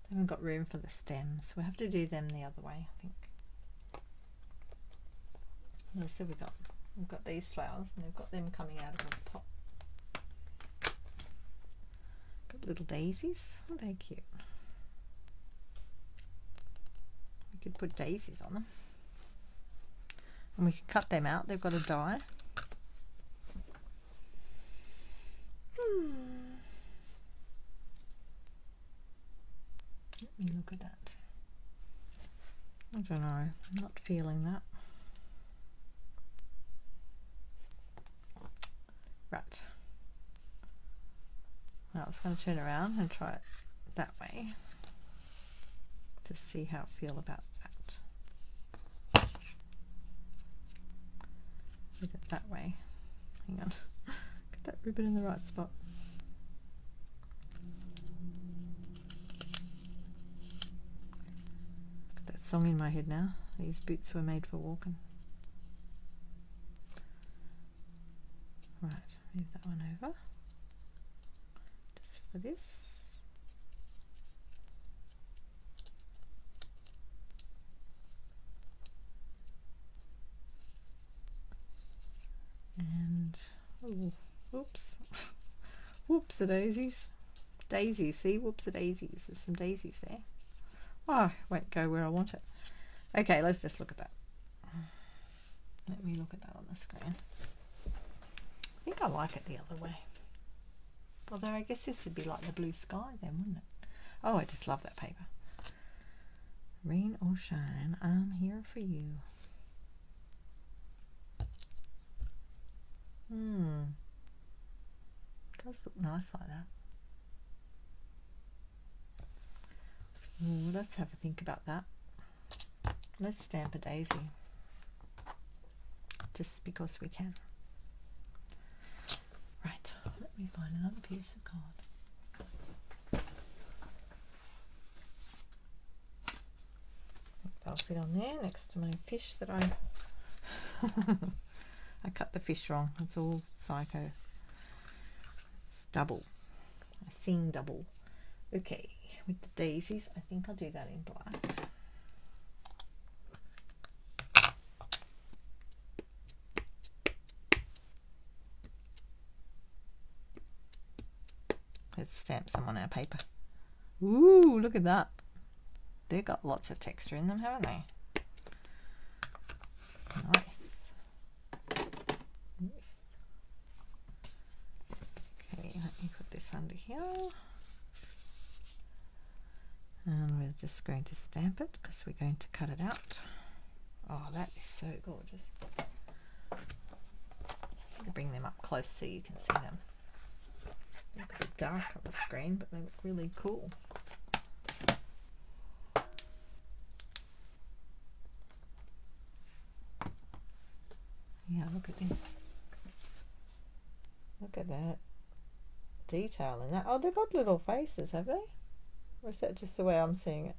They haven't got room for the stems. We'll have to do them the other way, I think. So we've got these flowers, and we've got them coming out of the pot. Got little daisies. Oh, they're cute. We could put daisies on them, and we can cut them out. They've got a die. Let me look at that. I don't know. I'm not feeling that. Right. Now I was going to turn around and try it that way to see how I feel about that. Put it that way. Hang on. Get that ribbon in the right spot. Got that song in my head now. These boots were made for walking. Right. Move that one over, just for this. And, oh, whoops, whoops-a-daisies. Daisies, see, whoops-a-daisies. There's some daisies there. Oh, it won't go where I want it. Okay, let's just look at that. Let me look at that on the screen. I think I like it the other way. Although I guess this would be like the blue sky then, wouldn't it? Oh, I just love that paper. Rain or shine, I'm here for you. It does look nice like that. Ooh, let's have a think about that. Let's stamp a daisy. Just because we can. Right, let me find another piece of card. I'll fit on there next to my fish that I I cut the fish wrong. It's all psycho. It's double. I sing double. Okay, with the daisies, I think I'll do that in black. Let's stamp some on our paper. Ooh, look at that. They've got lots of texture in them, haven't they? Nice. Okay, let me put this under here. And we're just going to stamp it because we're going to cut it out. Oh, that is so gorgeous. I'll bring them up close so you can see them. They look a bit dark on the screen, but they look really cool. Yeah, look at this. Look at that detail in that. Oh, they've got little faces, have they? Or is that just the way I'm seeing it?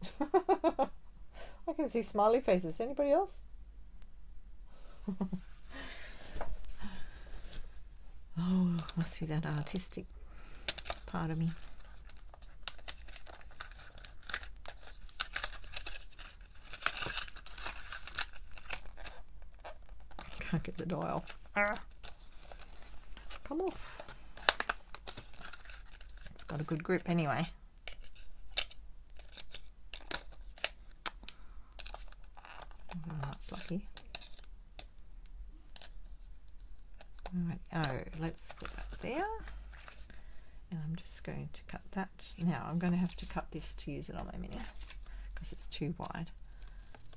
I can see smiley faces. Anybody else? Oh, must be that artistic part of me. Can't get the die off. Come off. It's got a good grip anyway. Oh, that's lucky. Alright, oh, let's put that there. And I'm just going to cut that. Now I'm going to have to cut this to use it on my mini because it's too wide.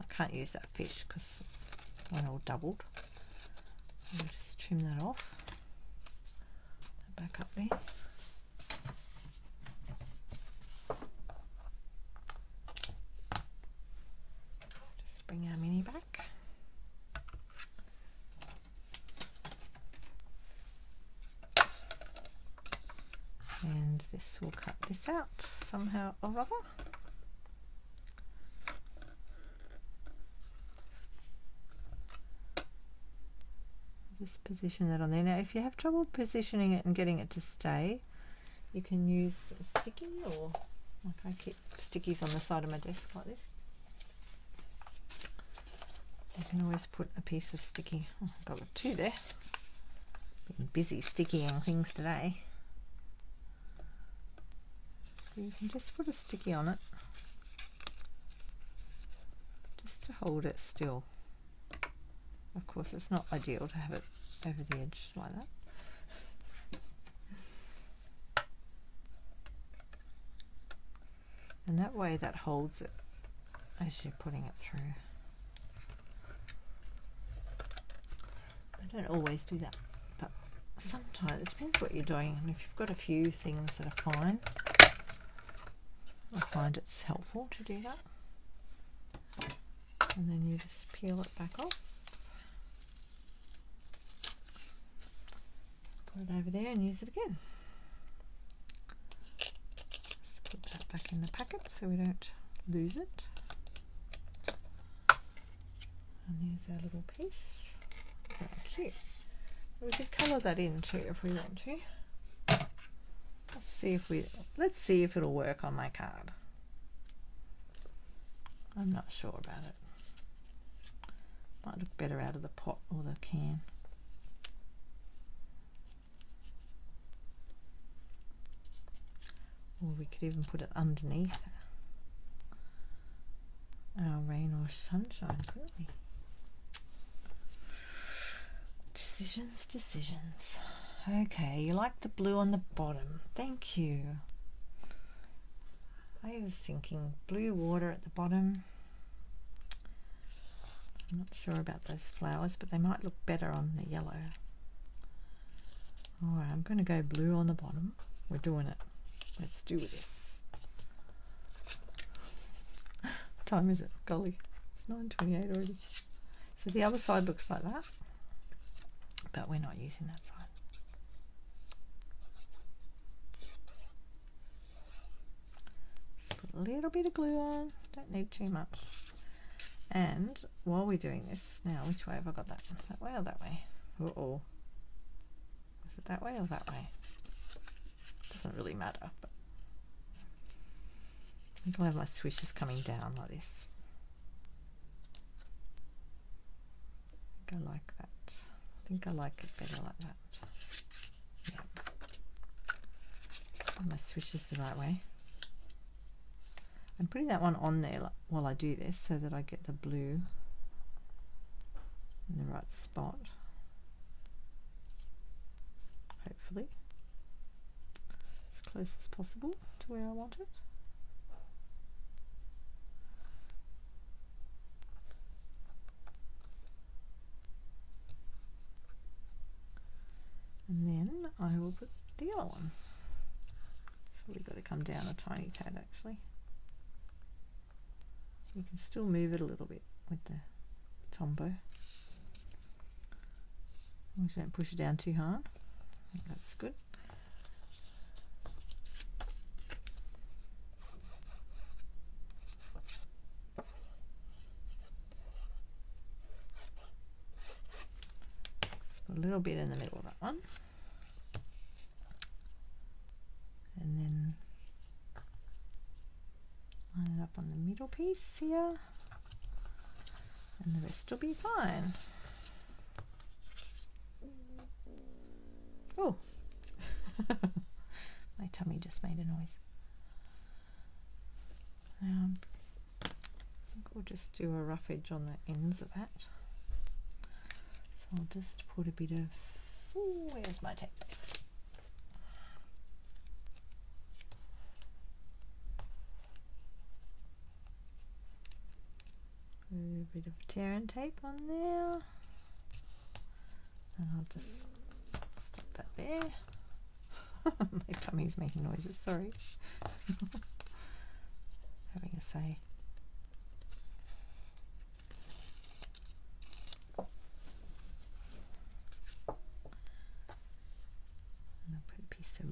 I can't use that fish because it's one all doubled. I'll just trim that off. Back up there. Just bring our mini back. And this will cut this out somehow or other. Just position that on there. Now if you have trouble positioning it and getting it to stay, you can use a sticky, or like I keep stickies on the side of my desk like this. You can always put a piece of sticky. Oh, I've got two there. Been busy stickying things today. So you can just put a sticky on it just to hold it still. Of course, it's not ideal to have it over the edge like that. And that way that holds it as you're putting it through. I don't always do that, but sometimes it depends what you're doing. And if you've got a few things that are fine, I find it's helpful to do that. And then you just peel it back off. Put it over there and use it again. Just put that back in the packet so we don't lose it. And there's our little piece. Very cute. We could colour that in too if we want to. Let's see if it'll work on my card. I'm not sure about it. Might look better out of the pot or the can. Or we could even put it underneath our rain or sunshine, couldn't we? Decisions. Okay, you like the blue on the bottom. Thank you. I was thinking blue water at the bottom. I'm not sure about those flowers, but they might look better on the yellow. Alright, I'm going to go blue on the bottom. We're doing it. Let's do this. What time is it? Golly, it's 9:28 already. So the other side looks like that, but we're not using that side. Just put a little bit of glue on, don't need too much. And while we're doing this, now which way have I got that? That way or that way? Uh-oh. Is it that way or that way? Doesn't really matter, but I think I'll have my swishes coming down like this. I think I like that. I think I like it better like that. Yeah. And my swishes the right way. I'm putting that one on there while I do this so that I get the blue in the right spot. Hopefully. As close as possible to where I want it. And then I will put the other one. So we've got to come down a tiny tad actually. You can still move it a little bit with the Tombow. You don't push it down too hard. I think that's good. A little bit in the middle of that one, and then line it up on the middle piece here, and the rest will be fine. Oh, my tummy just made a noise. I think we'll just do a rough edge on the ends of that. I'll just put a bit of, ooh, where's my tape? A bit of tear and tape on there, and I'll just stop that there. My tummy's making noises, sorry. Having a say.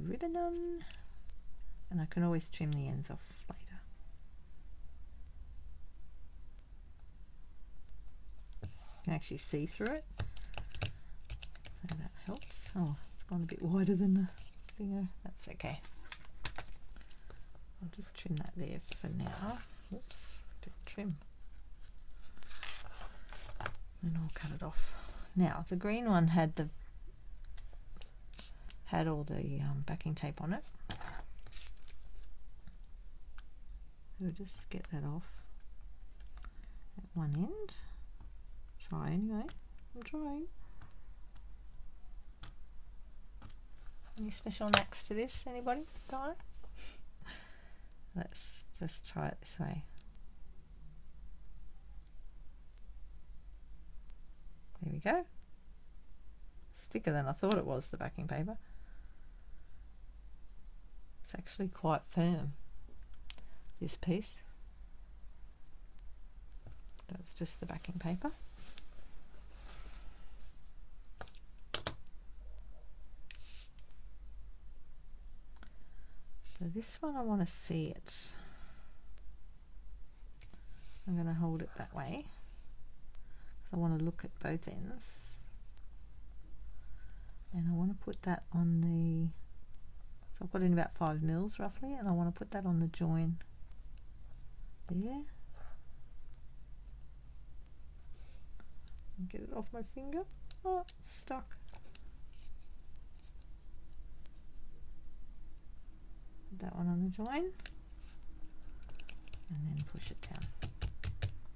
Ribbon on, and I can always trim the ends off later. You can actually see through it, so that helps. Oh, it's gone a bit wider than the thing. That's okay. I'll just trim that there for now. Oops, didn't trim. And I'll cut it off. Now the green one had all the backing tape on it. So just get that off at one end. Try anyway. I'm trying. Any special knacks to this? Anybody? Guy? Let's just try it this way. There we go. It's thicker than I thought it was, the backing paper. It's actually quite firm, this piece. That's just the backing paper. So this one I want to see it. I'm going to hold it that way, because I want to look at both ends. And I want to put that on the, so I've got in about 5 mils roughly, and I want to put that on the join there. Get it off my finger. Oh, it's stuck. Put that one on the join, and then push it down.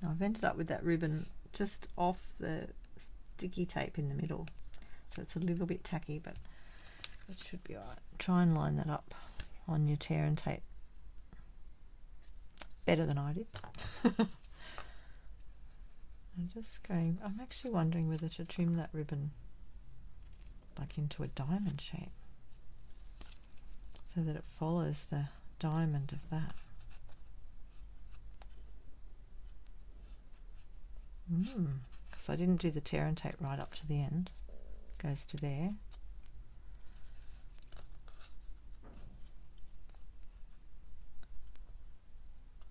Now I've ended up with that ribbon just off the sticky tape in the middle, so it's a little bit tacky, but it should be alright. Try and line that up on your tear and tape better than I did. I'm actually wondering whether to trim that ribbon like into a diamond shape, so that it follows the diamond of that. Because I didn't do the tear and tape right up to the end. It goes to there.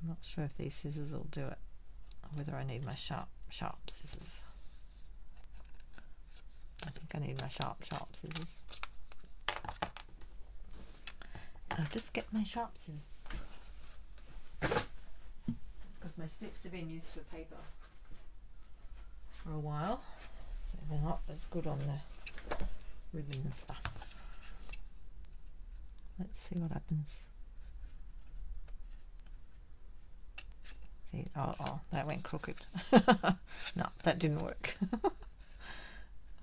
I'm not sure if these scissors will do it, or whether I need my sharp scissors. I think I need my sharp scissors. I'll just get my sharp scissors, because my snips have been used for paper for a while, so they're not as good on the ribbon and stuff. Let's see what happens. See, oh, that went crooked. No, that didn't work.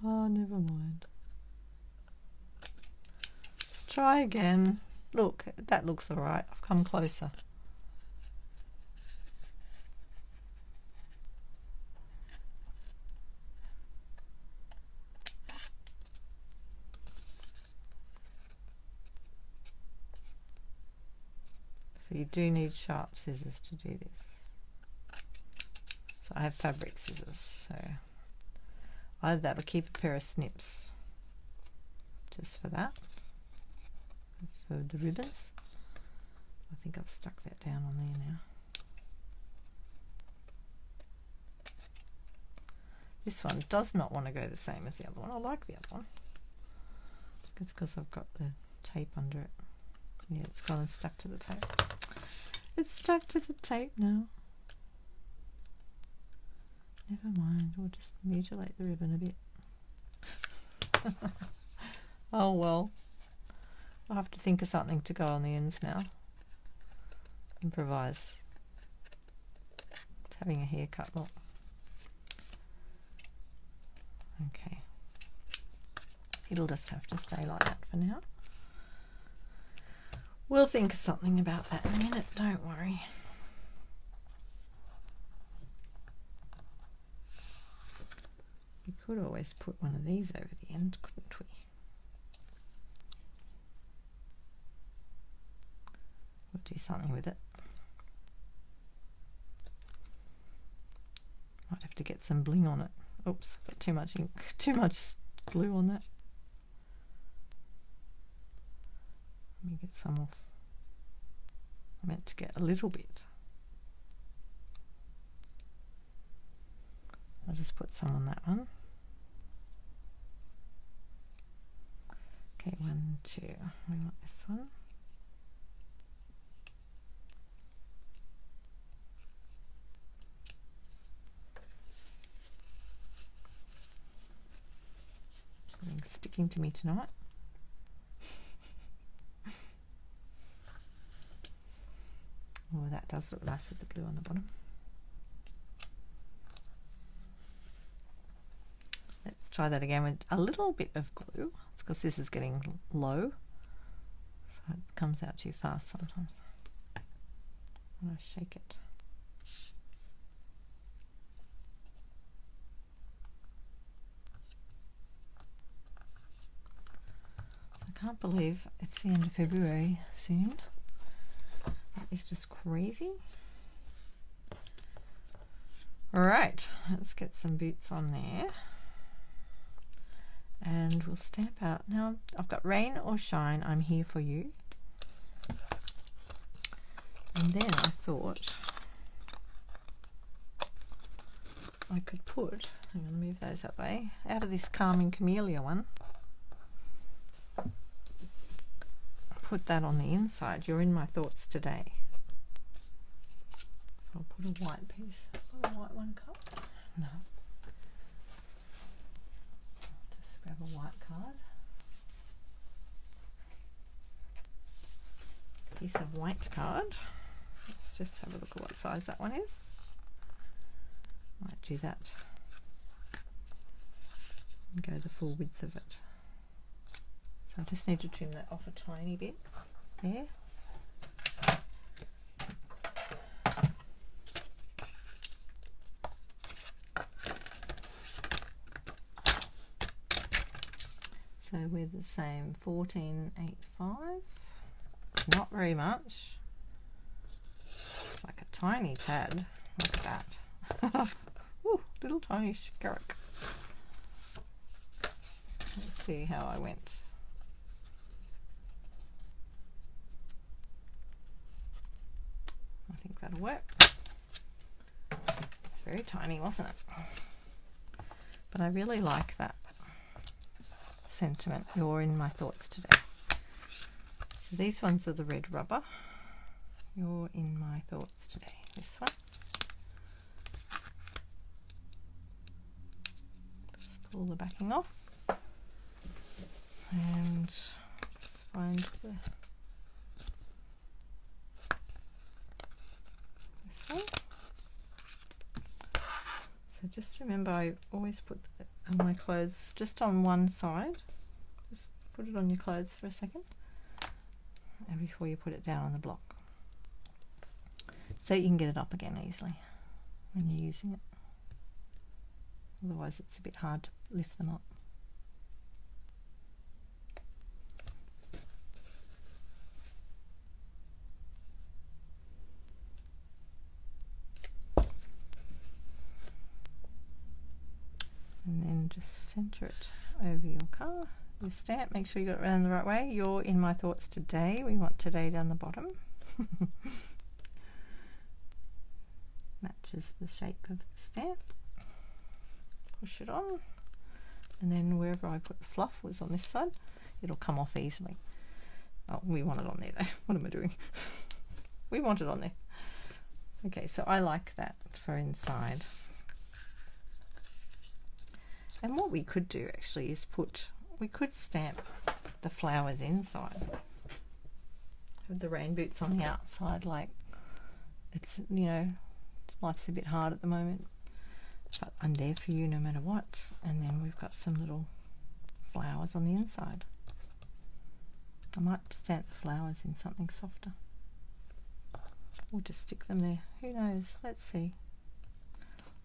Oh, never mind. Let's try again. Look, that looks alright. I've come closer. So you do need sharp scissors to do this. So I have fabric scissors, so either that or keep a pair of snips just for that, for the ribbons. I think I've stuck that down on there now. This one does not want to go the same as the other one. I like the other one. It's because I've got the tape under it. Yeah, it's gone and stuck to the tape. It's stuck to the tape now. Never mind, we'll just mutilate the ribbon a bit. Oh well. I'll have to think of something to go on the ends now. Improvise. It's having a haircut look. Okay. It'll just have to stay like that for now. We'll think of something about that in a minute, don't worry. We could always put one of these over the end, couldn't we? We'll do something with it. Might have to get some bling on it. Oops, got too much ink, too much glue on that. Let me get some off. I meant to get a little bit. I'll just put some on that one. Okay, 1, 2. We want this one. Something's sticking to me tonight. Oh, that does look nice with the blue on the bottom. Let's try that again with a little bit of glue. It's because this is getting low, so it comes out too fast sometimes when I shake it. I can't believe it's the end of February soon. That is just crazy. Alright, let's get some boots on there. And we'll stamp out. Now I've got rain or shine, I'm here for you. And then I thought I could put, I'm going to move those that way, out of this Calming Camellia one. Put that on the inside. You're in my thoughts today. I'll put a white piece. Got a white one cut? No. Just grab a white card. Piece of white card. Let's just have a look at what size that one is. Might do that. And go the full width of it. I just need to trim that off a tiny bit there. So we're the same, 14.85. It's not very much. It's like a tiny tad. Look at that. Ooh, little tiny scarrick. Let's see how I went. I think that'll work. It's very tiny, wasn't it? But I really like that sentiment. You're in my thoughts today. So these ones are the red rubber. You're in my thoughts today. This one. Just pull the backing off. And just find the So just remember, I always put my clothes just on one side. Just put it on your clothes for a second, and before you put it down on the block, so you can get it up again easily when you're using it. Otherwise it's a bit hard to lift them up. And then just center it over your colour your stamp, make sure you got it around the right way. You're in my thoughts today. We want today down the bottom. Matches the shape of the stamp. Push it on, and then wherever I put the fluff was on this side, it'll come off easily. Oh, we want it on there though. What am I doing? We want it on there. Okay, so I like that for inside. And what we could do actually is we could stamp the flowers inside. With the rain boots on the outside, like it's, you know, life's a bit hard at the moment, but I'm there for you no matter what. And then we've got some little flowers on the inside. I might stamp the flowers in something softer. Or just stick them there. Who knows? Let's see.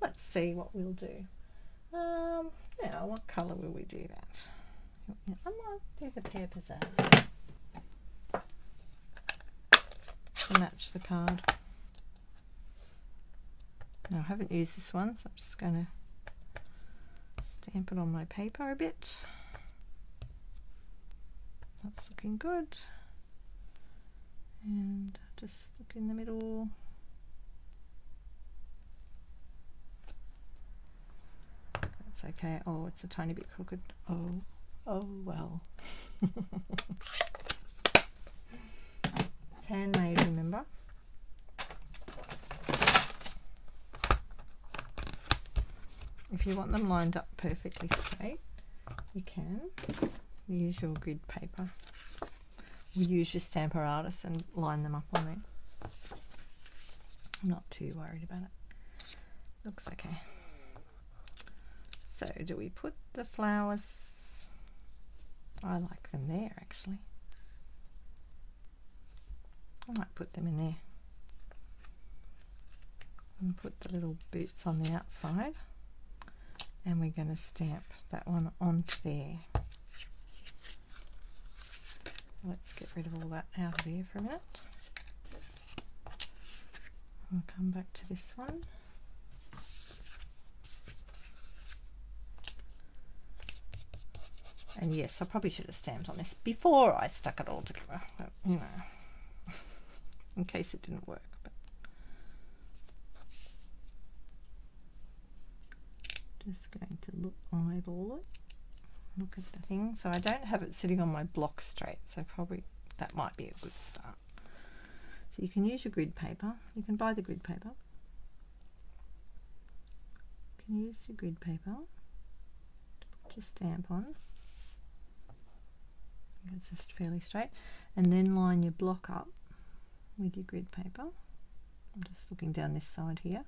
Let's see what we'll do. Now, what colour will we do that? I might do the Pear Pizzazz to match the card. Now, I haven't used this one, so I'm just going to stamp it on my paper a bit. That's looking good. And just look in the middle. That's okay. Oh, it's a tiny bit crooked. Oh well. It's handmade, remember? If you want them lined up perfectly straight, you can use your grid paper. We use your Stamper Artist and line them up on there. I'm not too worried about it. Looks okay. So do we put the flowers? I like them there actually. I might put them in there. And put the little boots on the outside. And we're going to stamp that one onto there. Let's get rid of all that out of there for a minute. I'll come back to this one. And yes, I probably should have stamped on this before I stuck it all together, but you know, in case it didn't work. But just going to eyeball it. Look at the thing. So I don't have it sitting on my block straight, so probably that might be a good start. So you can use your grid paper. You can buy the grid paper. You can use your grid paper to put your stamp on. It's just fairly straight, and then line your block up with your grid paper. I'm just looking down this side here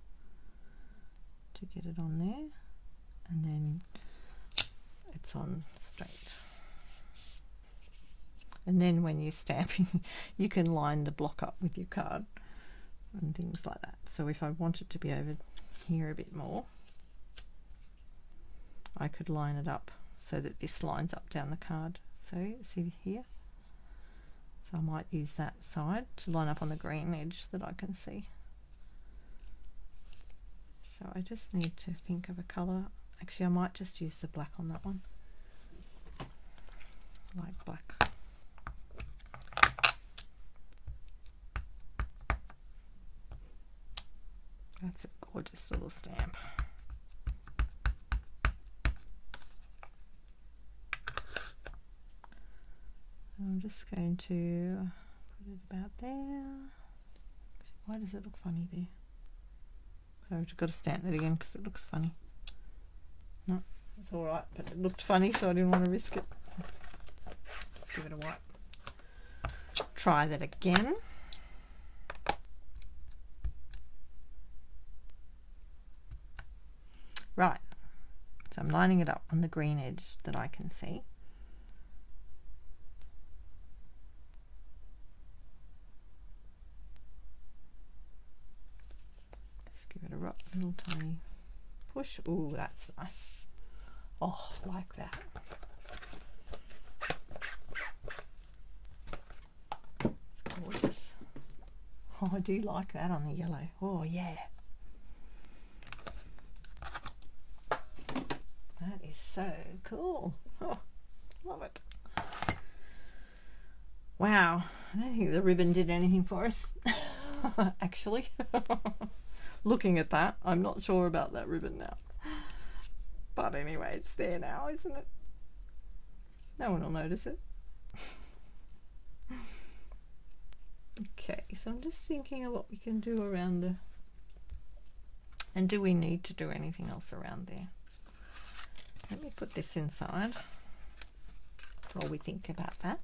to get it on there, and then it's on straight. And then when you're stamping, you can line the block up with your card and things like that. So if I want it to be over here a bit more, I could line it up so that this lines up down the card. So see here? So I might use that side to line up on the green edge that I can see. So I just need to think of a colour. Actually, I might just use the black on that one. Like black. That's a gorgeous little stamp. I'm just going to put it about there. Why does it look funny there? So I've got to stamp that again because it looks funny. No, it's alright, but it looked funny, so I didn't want to risk it. Just give it a wipe. Try that again. Right, so I'm lining it up on the green edge that I can see. Just give it a little tiny push. Ooh, that's nice. Oh, like that. It's gorgeous. Oh, I do like that on the yellow. Oh, yeah. That is so cool. Oh, Love it. Wow, I don't think the ribbon did anything for us. Actually, looking at that, I'm not sure about that ribbon now. But anyway, it's there now, isn't it? No one will notice it. Okay, so I'm just thinking of what we can do around the... And do we need to do anything else around there? Let me put this inside while we think about that.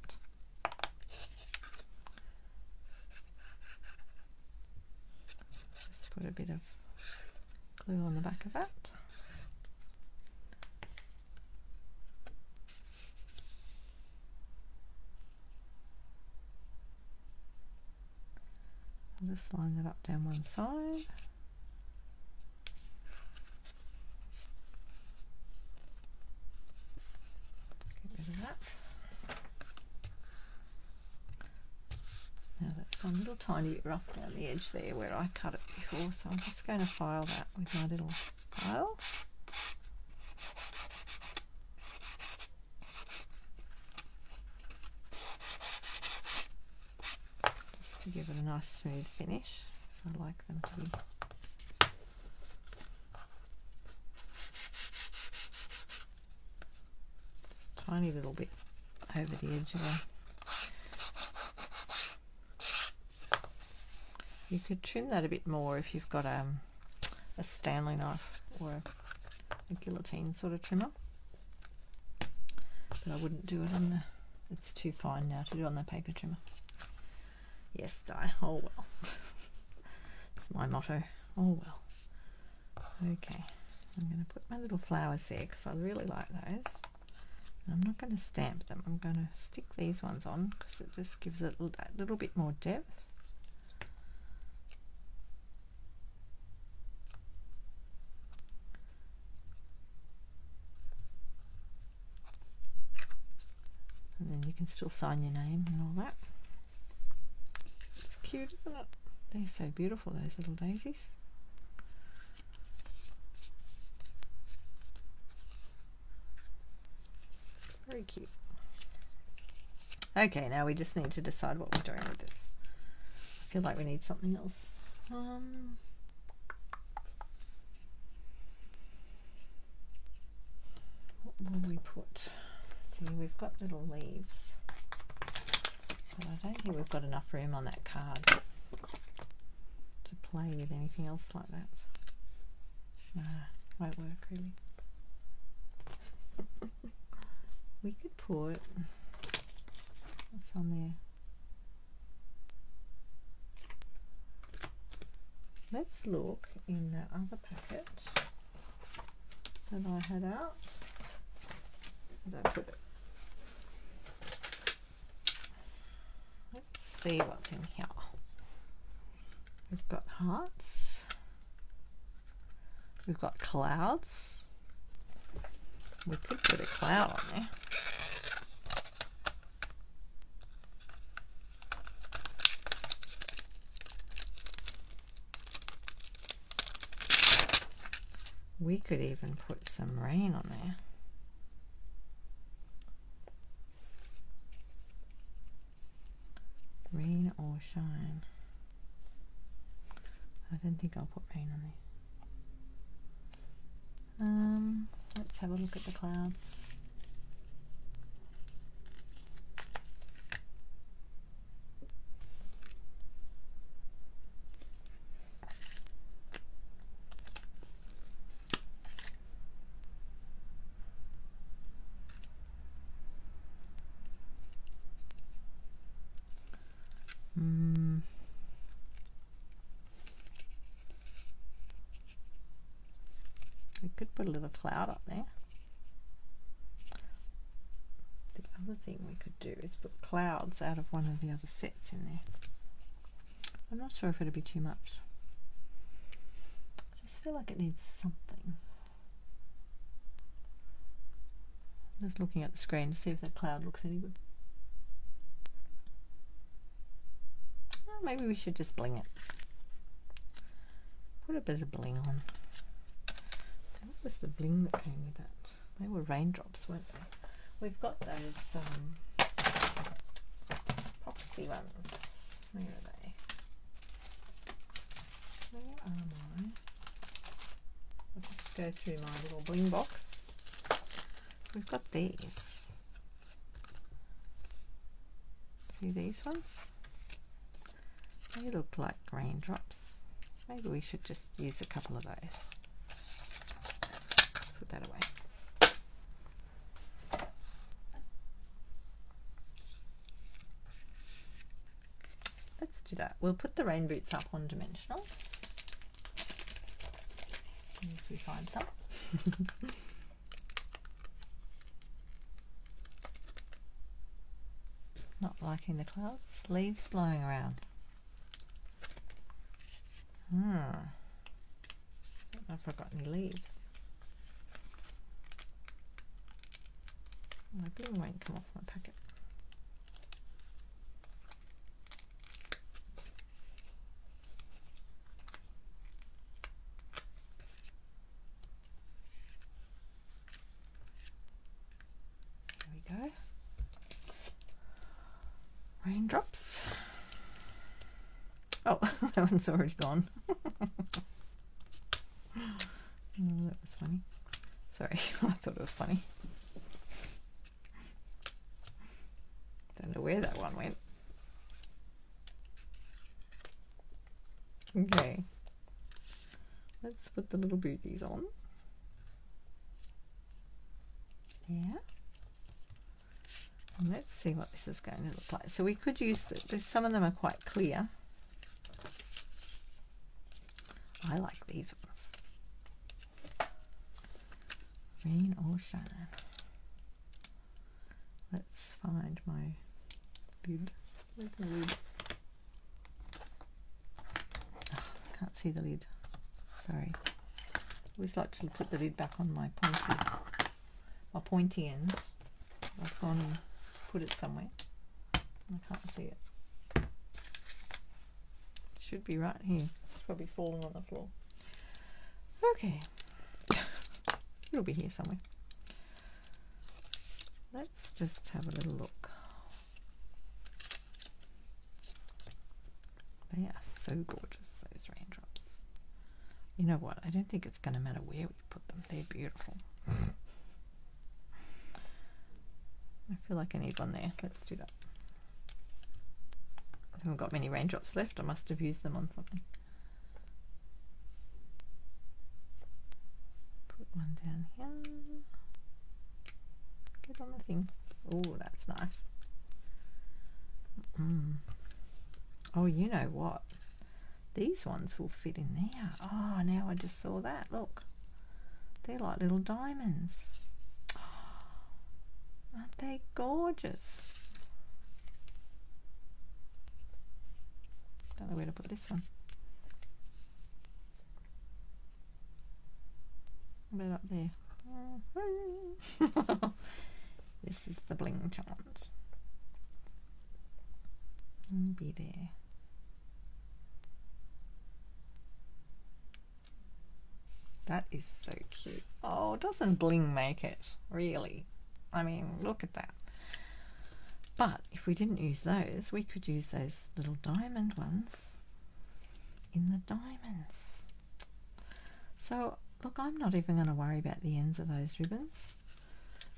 Just put a bit of glue on the back of that. I'll just line that up down one side. Get rid of that. Now that's gone a little tiny bit rough down the edge there where I cut it before, so I'm just going to file that with my little file. To give it a nice smooth finish. I like them to be just a tiny little bit over the edge of them. You could trim that a bit more if you've got a Stanley knife or a guillotine sort of trimmer, but I wouldn't do it on the, it's too fine now to do on the paper trimmer. Yes, die. Oh well. It's my motto. Oh well. Okay, I'm going to put my little flowers there because I really like those. And I'm not going to stamp them. I'm going to stick these ones on because it just gives it that little bit more depth. And then you can still sign your name and all that. It's cute, isn't it? They're so beautiful, those little daisies. Very cute. Okay, now we just need to decide what we're doing with this. I feel like we need something else. What will we put? See, we've got little leaves. But I don't think we've got enough room on that card to play with anything else like that. Won't work really. We could put, what's on there? Let's look in the other packet that I had out. Where did I put it? Let's see what's in here. We've got hearts. We've got clouds. We could put a cloud on there. We could even put some rain on there. Rain or shine. I don't think I'll put rain on there. Let's have a look at the clouds. We could put a little cloud up there. The other thing we could do is put clouds out of one of the other sets in there. I'm not sure if it'll be too much. I just feel like it needs something. I'm just looking at the screen to see if that cloud looks any good. Oh, maybe we should just bling it. Put a bit of bling on. What was the bling that came with that? They were raindrops, weren't they? we've got those epoxy ones. Where are they? Where are mine? I'll just go through my little bling box. We've got these. See these ones? They look like raindrops. Maybe we should just use a couple of those. Put that away. Let's do that. We'll put the rain boots up on dimensional as we find some. Not liking the clouds. Leaves blowing around. I don't know if I've got any leaves. My bling won't come off my packet. There we go. Raindrops. Oh, that one's already gone. Oh, that was funny. Sorry, I thought it was funny. Don't know where that one went. Okay, let's put the little booties on. Yeah. And let's see what this is going to look like. So we could use, some of them are quite clear. I like these ones. Rain or shine. Let's find my lid. Where's my lid? Oh, can't see the lid. Sorry. I always like to put the lid back on my pointy end. I've gone and put it somewhere. I can't see it. It should be right here. It's probably falling on the floor. Okay. It'll be here somewhere. Let's just have a little look. They are so gorgeous, those raindrops. You know what? I don't think it's going to matter where we put them. They're beautiful. I feel like I need one there. Let's do that. I haven't got many raindrops left. I must have used them on something. Put one down here. Get on the thing. Oh, that's nice. Oh, you know what? These ones will fit in there. Oh, now I just saw that. Look. They're like little diamonds. Aren't they gorgeous? Don't know where to put this one. About up there. This is the bling chant. Be there. That is so cute. Oh, doesn't bling make it? Really? I mean, look at that. But if we didn't use those, we could use those little diamond ones in the diamonds. So, look, I'm not even going to worry about the ends of those ribbons,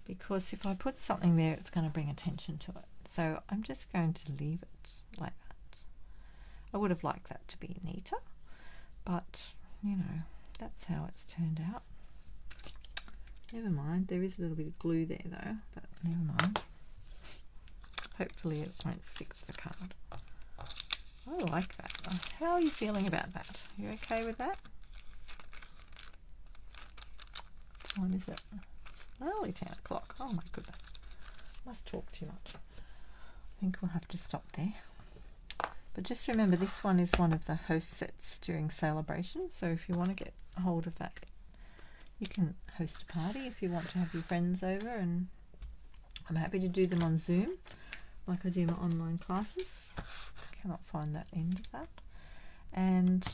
because if I put something there, it's going to bring attention to it. So I'm just going to leave it like that. I would have liked that to be neater, but, you know, that's how it's turned out. Never mind, there is a little bit of glue there though, but never mind. Hopefully it won't stick to the card. I like that. How are you feeling about that? You okay with that? What time is it? It's early 10 o'clock. Oh my goodness. Must talk too much. I think we'll have to stop there. But just remember, this one is one of the host sets during Sale-A-Bration, so if you want to get a hold of that, you can host a party if you want to have your friends over, and I'm happy to do them on Zoom like I do my online classes. Cannot find that end of that. And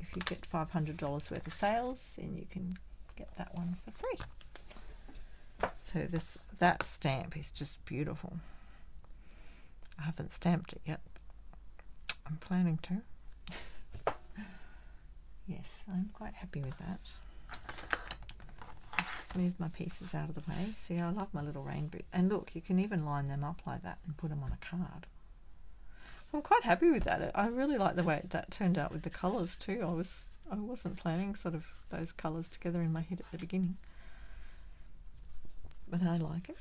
if you get $500 worth of sales, then you can get that one for free. So that stamp is just beautiful. I haven't stamped it yet. I'm planning to. Yes, I'm quite happy with that. I'll just move my pieces out of the way. See, I love my little rain boot. And look, you can even line them up like that and put them on a card. I'm quite happy with that. I really like the way that turned out with the colours too. I wasn't planning sort of those colours together in my head at the beginning, but I like it.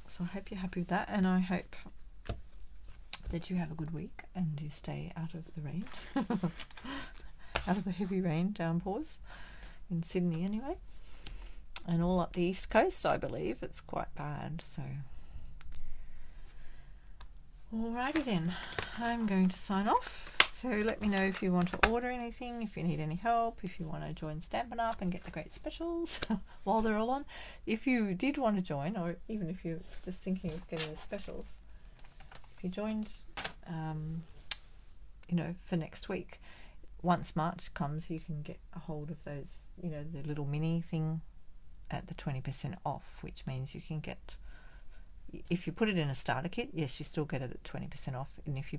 So I hope you're happy with that, and I hope that you have a good week and you stay out of the rain, out of the heavy rain downpours in Sydney anyway, and all up the east coast. I believe it's quite bad. So alrighty then, I'm going to sign off. So let me know if you want to order anything, if you need any help, if you want to join Stampin' Up and get the great specials while they're all on. If you did want to join, or even if you're just thinking of getting the specials, if you joined, you know, for next week, once March comes, you can get a hold of those, you know, the little mini thing at the 20% off, which means you can get, if you put it in a starter kit, yes, you still get it at 20% off. And if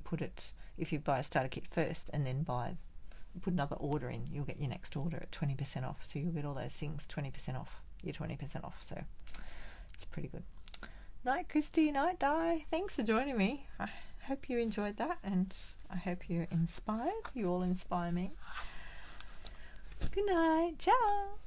you buy a starter kit first and then put another order in, you'll get your next order at 20% off. So you'll get all those things 20% off, you're 20% off. So it's pretty good. Night, Christy. Night, Di. Thanks for joining me. I hope you enjoyed that, and I hope you're inspired. You all inspire me. Good night. Ciao.